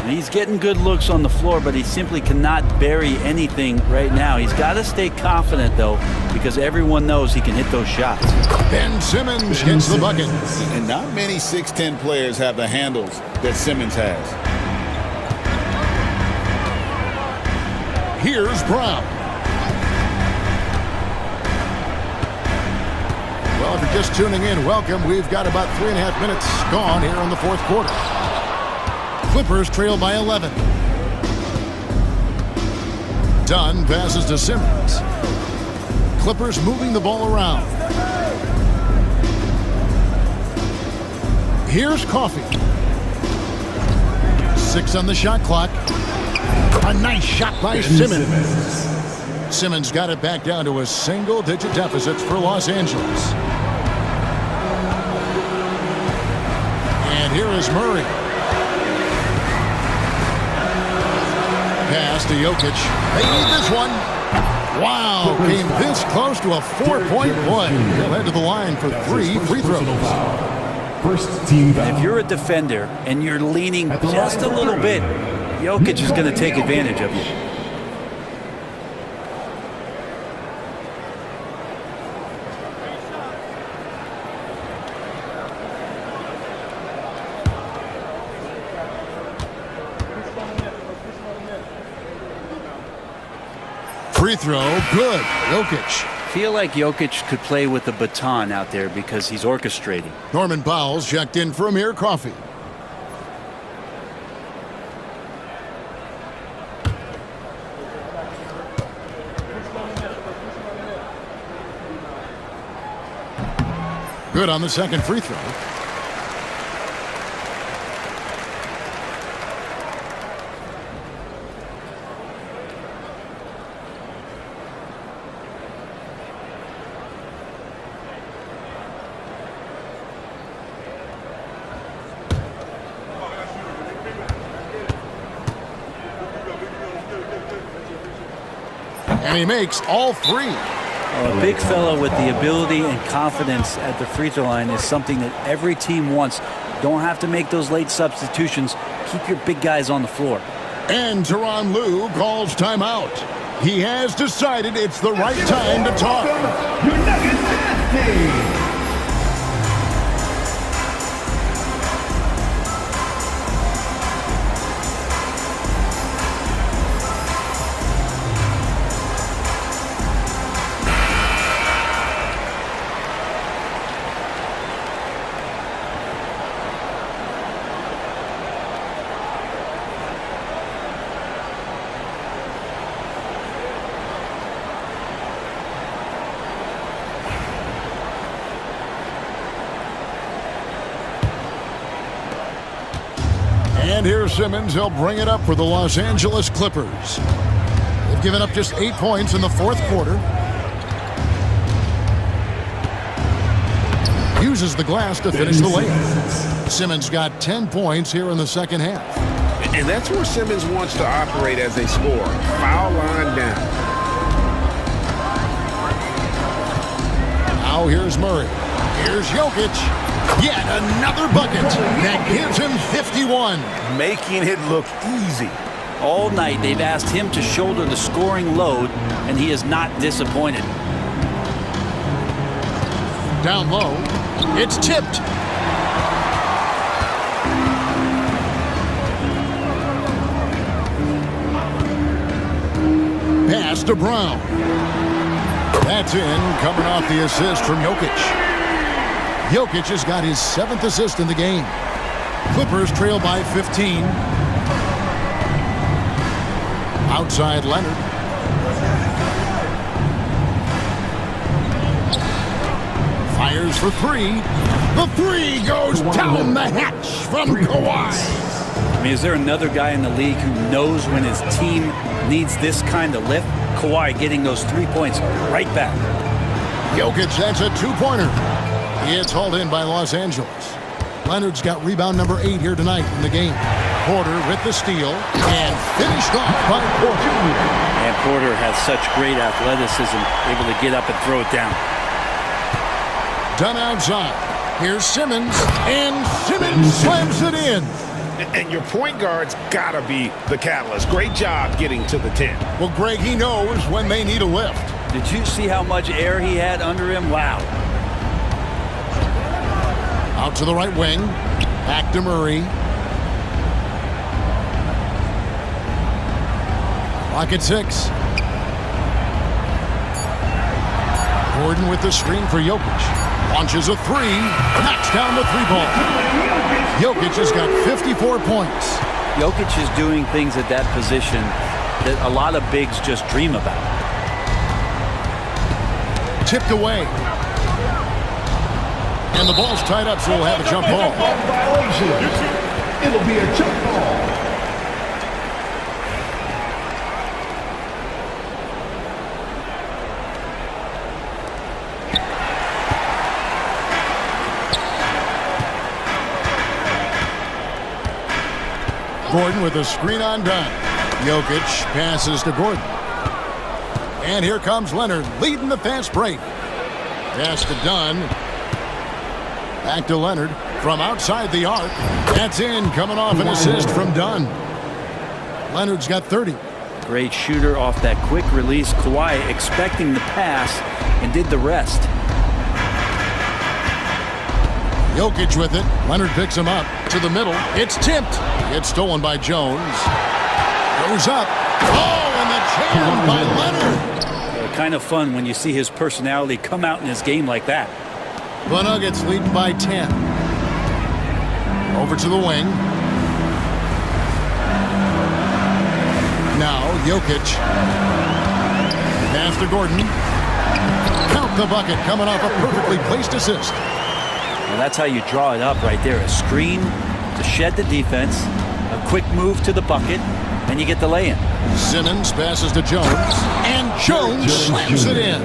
He's getting good looks on the floor, but he simply cannot bury anything right now. He's got to stay confident, though, because everyone knows he can hit those shots. Ben Simmons gets the bucket. And not many 6'10 players have the handles that Simmons has. Here's Brown. Well, if you're just tuning in, welcome. We've got about 3.5 minutes gone here in the 4th quarter. Clippers trail by 11. Dunn passes to Simmons. Clippers moving the ball around. Here's Coffey. 6 on the shot clock. A nice shot by Simmons. Simmons got it back down to a single-digit deficit for Los Angeles. And here is Murray. Pass to Jokic. They need this one. Wow, came this close to a 4-point play. He'll head to the line for 3 free throws. First team foul. If you're a defender and you're leaning just a little bit, Jokic is going to take advantage of you. Free throw, good. Jokic. Feel like Jokic could play with the baton out there because he's orchestrating. Norman Powell's checked in for Amir Coffey. Good on the second free throw. And he makes all 3. A big fella with the ability and confidence at the free throw line is something that every team wants. Don't have to make those late substitutions. Keep your big guys on the floor. And Tyronn Lue calls timeout. He has decided it's the right time to talk. Your Nuggets nasty. And here's Simmons. He'll bring it up for the Los Angeles Clippers. They've given up just 8 points in the 4th quarter. Uses the glass to finish the layup. Simmons got 10 points here in the second half. And that's where Simmons wants to operate as a scorer. Foul line down. Now here's Murray. Here's Jokic. Yet another bucket that gives him 51. Making it look easy. All night they've asked him to shoulder the scoring load, and he is not disappointed. Down low, it's tipped. Pass to Brown. That's in, coming off the assist from Jokic. Jokic has got his 7th assist in the game. Clippers trail by 15. Outside Leonard. Fires for 3. The 3 goes down the hatch from Kawhi. I mean, is there another guy in the league who knows when his team needs this kind of lift? Kawhi getting those 3 points right back. Jokic, that's a 2-pointer. It's hauled in by Los Angeles. Leonard's got rebound number 8 here tonight in the game. Porter with the steal and finished off by Porter. And Porter has such great athleticism, able to get up and throw it down. Done outside. Here's Simmons, and Simmons slams it in. And your point guard's got to be the catalyst. Great job getting to the 10. Well, Greg, he knows when they need a lift. Did you see how much air he had under him? Wow. Out to the right wing. Back to Murray. Clock at 6. Gordon with the screen for Jokic. Launches a 3. Knocks down the 3-ball. Jokic has got 54 points. Jokic is doing things at that position that a lot of bigs just dream about. Tipped away. And the ball's tied up, so we'll have a jump ball. It'll be a jump ball. Gordon with a screen on Dunn. Jokic passes to Gordon. And here comes Leonard leading the fast break. Pass to Dunn. Back to Leonard from outside the arc. That's in, coming off an assist from Dunn. Leonard's got 30. Great shooter off that quick release. Kawhi expecting the pass and did the rest. Jokic with it. Leonard picks him up to the middle. It's tipped. It's stolen by Jones. Goes up. Oh, and the jam by Leonard. Kind of fun when you see his personality come out in his game like that. The Nuggets leading by 10. Over to the wing. Now Jokic. Pass to Gordon. Count the bucket, coming off a perfectly placed assist. Well, that's how you draw it up right there. A screen to shed the defense, a quick move to the bucket, and you get the lay-in. Simmons passes to Jones, and Jones slams it in.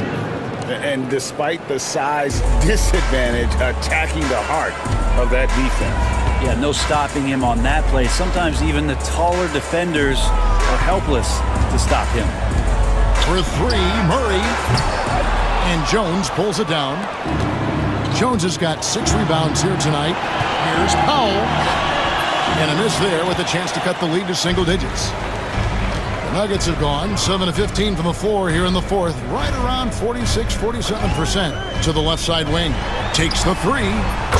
And despite the size disadvantage, attacking the heart of that defense. Yeah, no stopping him on that play. Sometimes even the taller defenders are helpless to stop him. For 3, Murray. And Jones pulls it down. Jones has got 6 rebounds here tonight. Here's Powell. And a miss there with a chance to cut the lead to single digits. The Nuggets have gone 7 of 15 from the floor here in the fourth. Right around 46-47% to the left side wing. Takes the 3.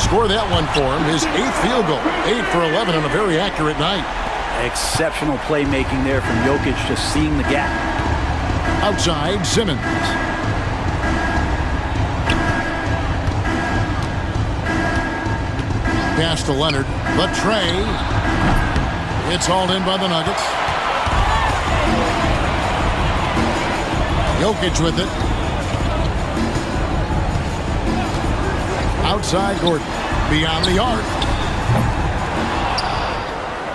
Score that one for him. His 8th field goal. 8 for 11 on a very accurate night. Exceptional playmaking there from Jokic, just seeing the gap. Outside, Simmons. Pass to Leonard. The tray. It's hauled in by the Nuggets. Jokic with it. Outside Gordon. Beyond the arc.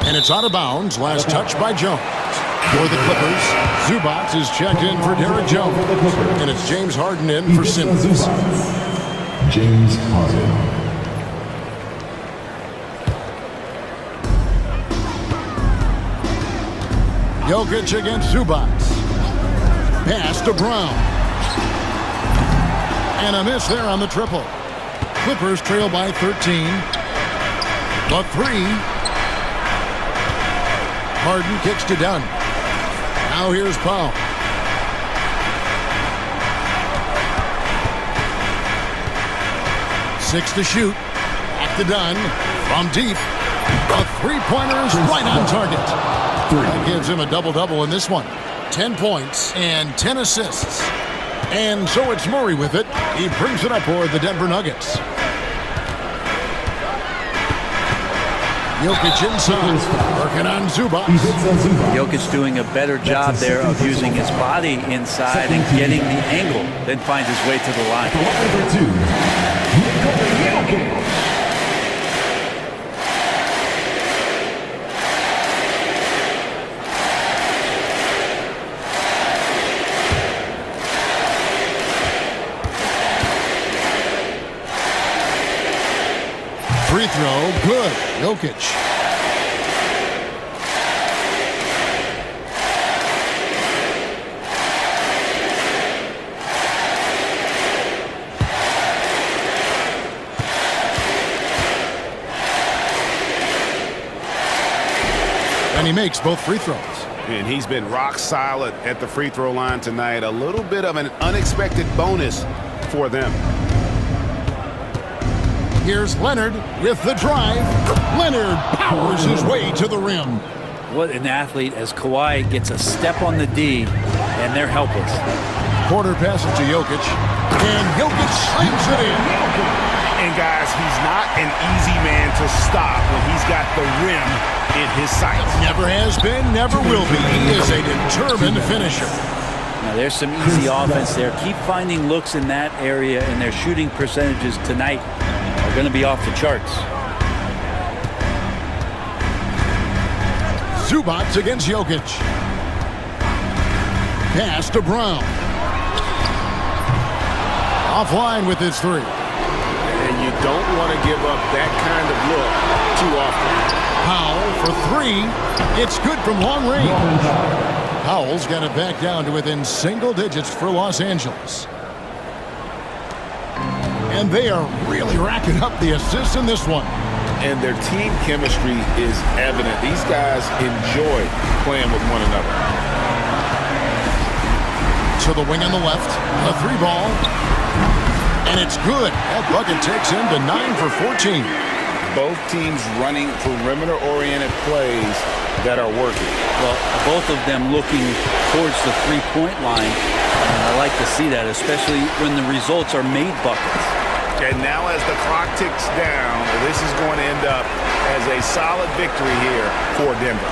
And it's out of bounds. Last touch by Jones. For the Clippers, Zubac is checked in for Derek Jones. And it's James Harden in for Simmons. James Harden. Jokic against Zubac. Pass to Brown. And a miss there on the triple. Clippers trail by 13. The 3. Harden kicks to Dunn. Now here's Powell. Six to shoot. Back to Dunn. From deep. A three-pointer is right on target. That gives him a double-double in this one. 10 points and 10 assists. And so it's Murray with it. He brings it up for the Denver Nuggets. Jokic inside, working on Zubac. Jokic doing a better job there of using his body inside and getting the angle, then finds his way to the line. Free throw, good. Jokic. And he makes both free throws. And he's been rock solid at the free throw line tonight. A little bit of an unexpected bonus for them. Here's Leonard with the drive. Leonard powers his way to the rim. What an athlete as Kawhi gets a step on the D, and they're helpless. Porter passes to Jokic, and Jokic slams it in. And guys, he's not an easy man to stop when he's got the rim in his sights. Never has been, never will be. He is a determined finisher. Now there's some easy offense there. Keep finding looks in that area, and their shooting percentages tonight are going to be off the charts. Zubac against Jokic. Pass to Brown. Offline with his three. And you don't want to give up that kind of look too often. Powell for three. It's good from long range. Powell's got it back down to within single digits for Los Angeles. And they are really racking up the assists in this one. And their team chemistry is evident. These guys enjoy playing with one another. To the wing on the left. A three ball. And it's good. That bucket takes him to 9 for 14. Both teams running perimeter-oriented plays that are working. Well, both of them looking towards the three-point line. And I like to see that, especially when the results are made buckets. And now as the clock ticks down, this is going to end up as a solid victory here for Denver.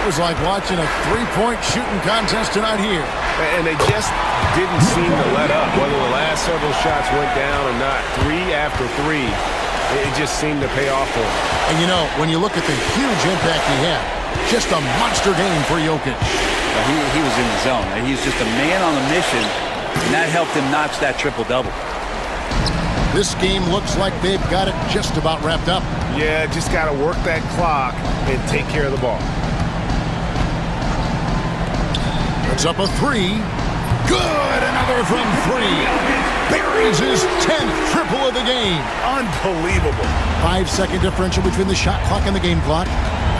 It was like watching a three-point shooting contest tonight here. And they just didn't seem to let up. Whether the last several shots went down or not, three after three, it just seemed to pay off for him. And you know, when you look at the huge impact he had, just a monster game for Jokic. He was in the zone. He's just a man on a mission, and that helped him notch that triple-double. This game looks like they've got it just about wrapped up. Yeah, just got to work that clock and take care of the ball. It's up a three. Good! Another from three. Buries his 10th triple of the game. Unbelievable. 5-second differential between the shot clock and the game clock.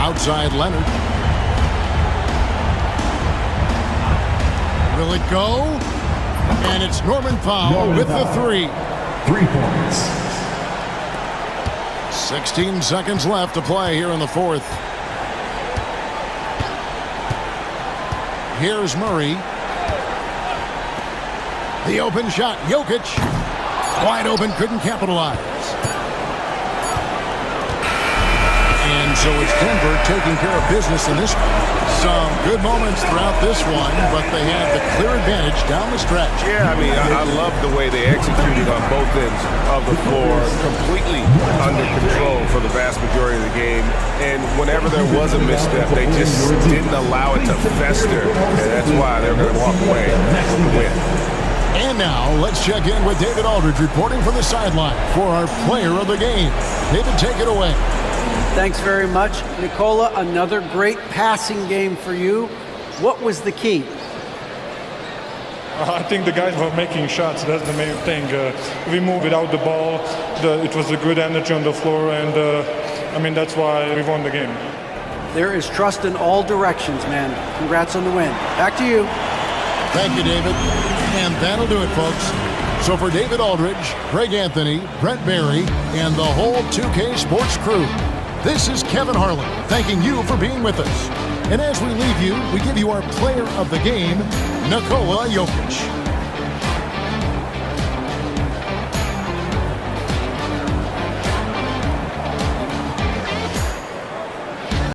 Outside Leonard. Will it go? And it's Norman Powell with the three. 3 points. 16 seconds left to play here in the fourth. Here's Murray. The open shot. Jokic. Wide open. Couldn't capitalize. And so it's Denver taking care of business in this one. Some good moments throughout this one, but they had the clear advantage down the stretch. Yeah, I mean, I love the way they executed on both ends of the floor, completely under control for the vast majority of the game. And whenever there was a misstep, they just didn't allow it to fester. And that's why they're going to walk away with the win. And now, let's check in with David Aldridge reporting from the sideline for our player of the game. David, take it away. Thanks very much. Nicola, another great passing game for you. What was the key? I think the guys were making shots. That's the main thing. We moved without the ball. It was a good energy on the floor, and I mean, that's why we won the game. There is trust in all directions, man. Congrats on the win. Back to you. Thank you, David. And that'll do it, folks. So for David Aldridge, Greg Anthony, Brent Barry, and the whole 2K Sports crew, this is Kevin Harlan thanking you for being with us. And as we leave you, we give you our player of the game, Nikola Jokic.